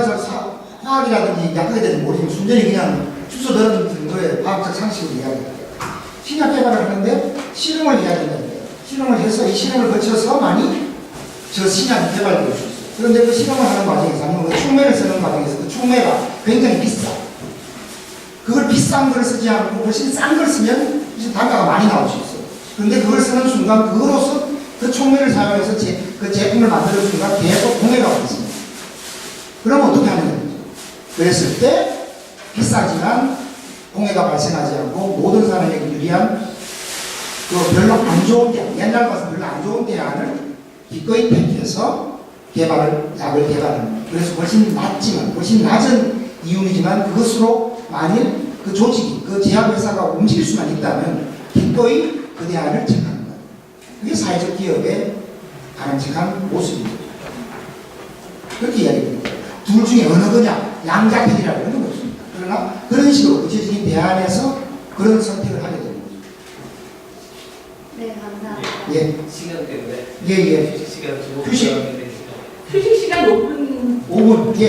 화학이라든지 약학에 대해서 모르지만 순전히 그냥 주소 넣은 거에 과학적 상식으로 이야기해요. 신약 개발을 하는데 실험을 해야 된다는 거예요. 실험을 해서 이 실험을 거쳐서 많이 저 신약이 개발될 수 있어요. 그런데 그 실험을 하는 과정에서 아니면 그 촉매를 쓰는 과정에서 그 촉매가 굉장히 비싸. 그걸 비싼 걸 쓰지 않고 훨씬 싼 걸 쓰면 단가가 많이 나올 수 있어요. 그런데 그걸 쓰는 순간 그거로서 그 촉매를 사용해서 그 제품을 만드는 순간 계속 공해가 왔습니다. 그러면 어떻게 하는 거죠? 그랬을 때 비싸지만 공해가 발생하지 않고 모든 사람에게 유리한 그 별로 안 좋은 대안, 옛날 봐서 별로 안 좋은 대안을 기꺼이 택해서 약을 개발하는 거예요. 그래서 훨씬 낮은 이윤이지만 그것으로 만일 그 조직이, 그 제약회사가 움직일 수만 있다면 기꺼이 그 대안을 택하는 거예요. 그게 사회적 기업의 바람직한 모습이죠. 그렇게 이야기합니다. 둘 중에 어느 거냐, 양자택이라고 하는 거 없습니다. 그러나 그런 식으로 구체적인 대안에서 그런 선택을 하게 됩니다. 네, 감사합니다. 예. 시간 때문에. 예. 휴식 시간 좀 휴식. 휴식 시간 5분. 예.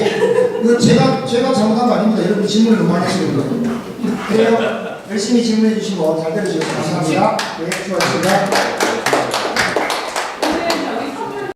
이거 제가 잘못한 거 아닙니다. 여러분 질문을 너무 많이 하시는 거예요. 그래요. 열심히 질문해 주시고 잘 들어주셔서 감사합니다. 네, 수고하셨습니다.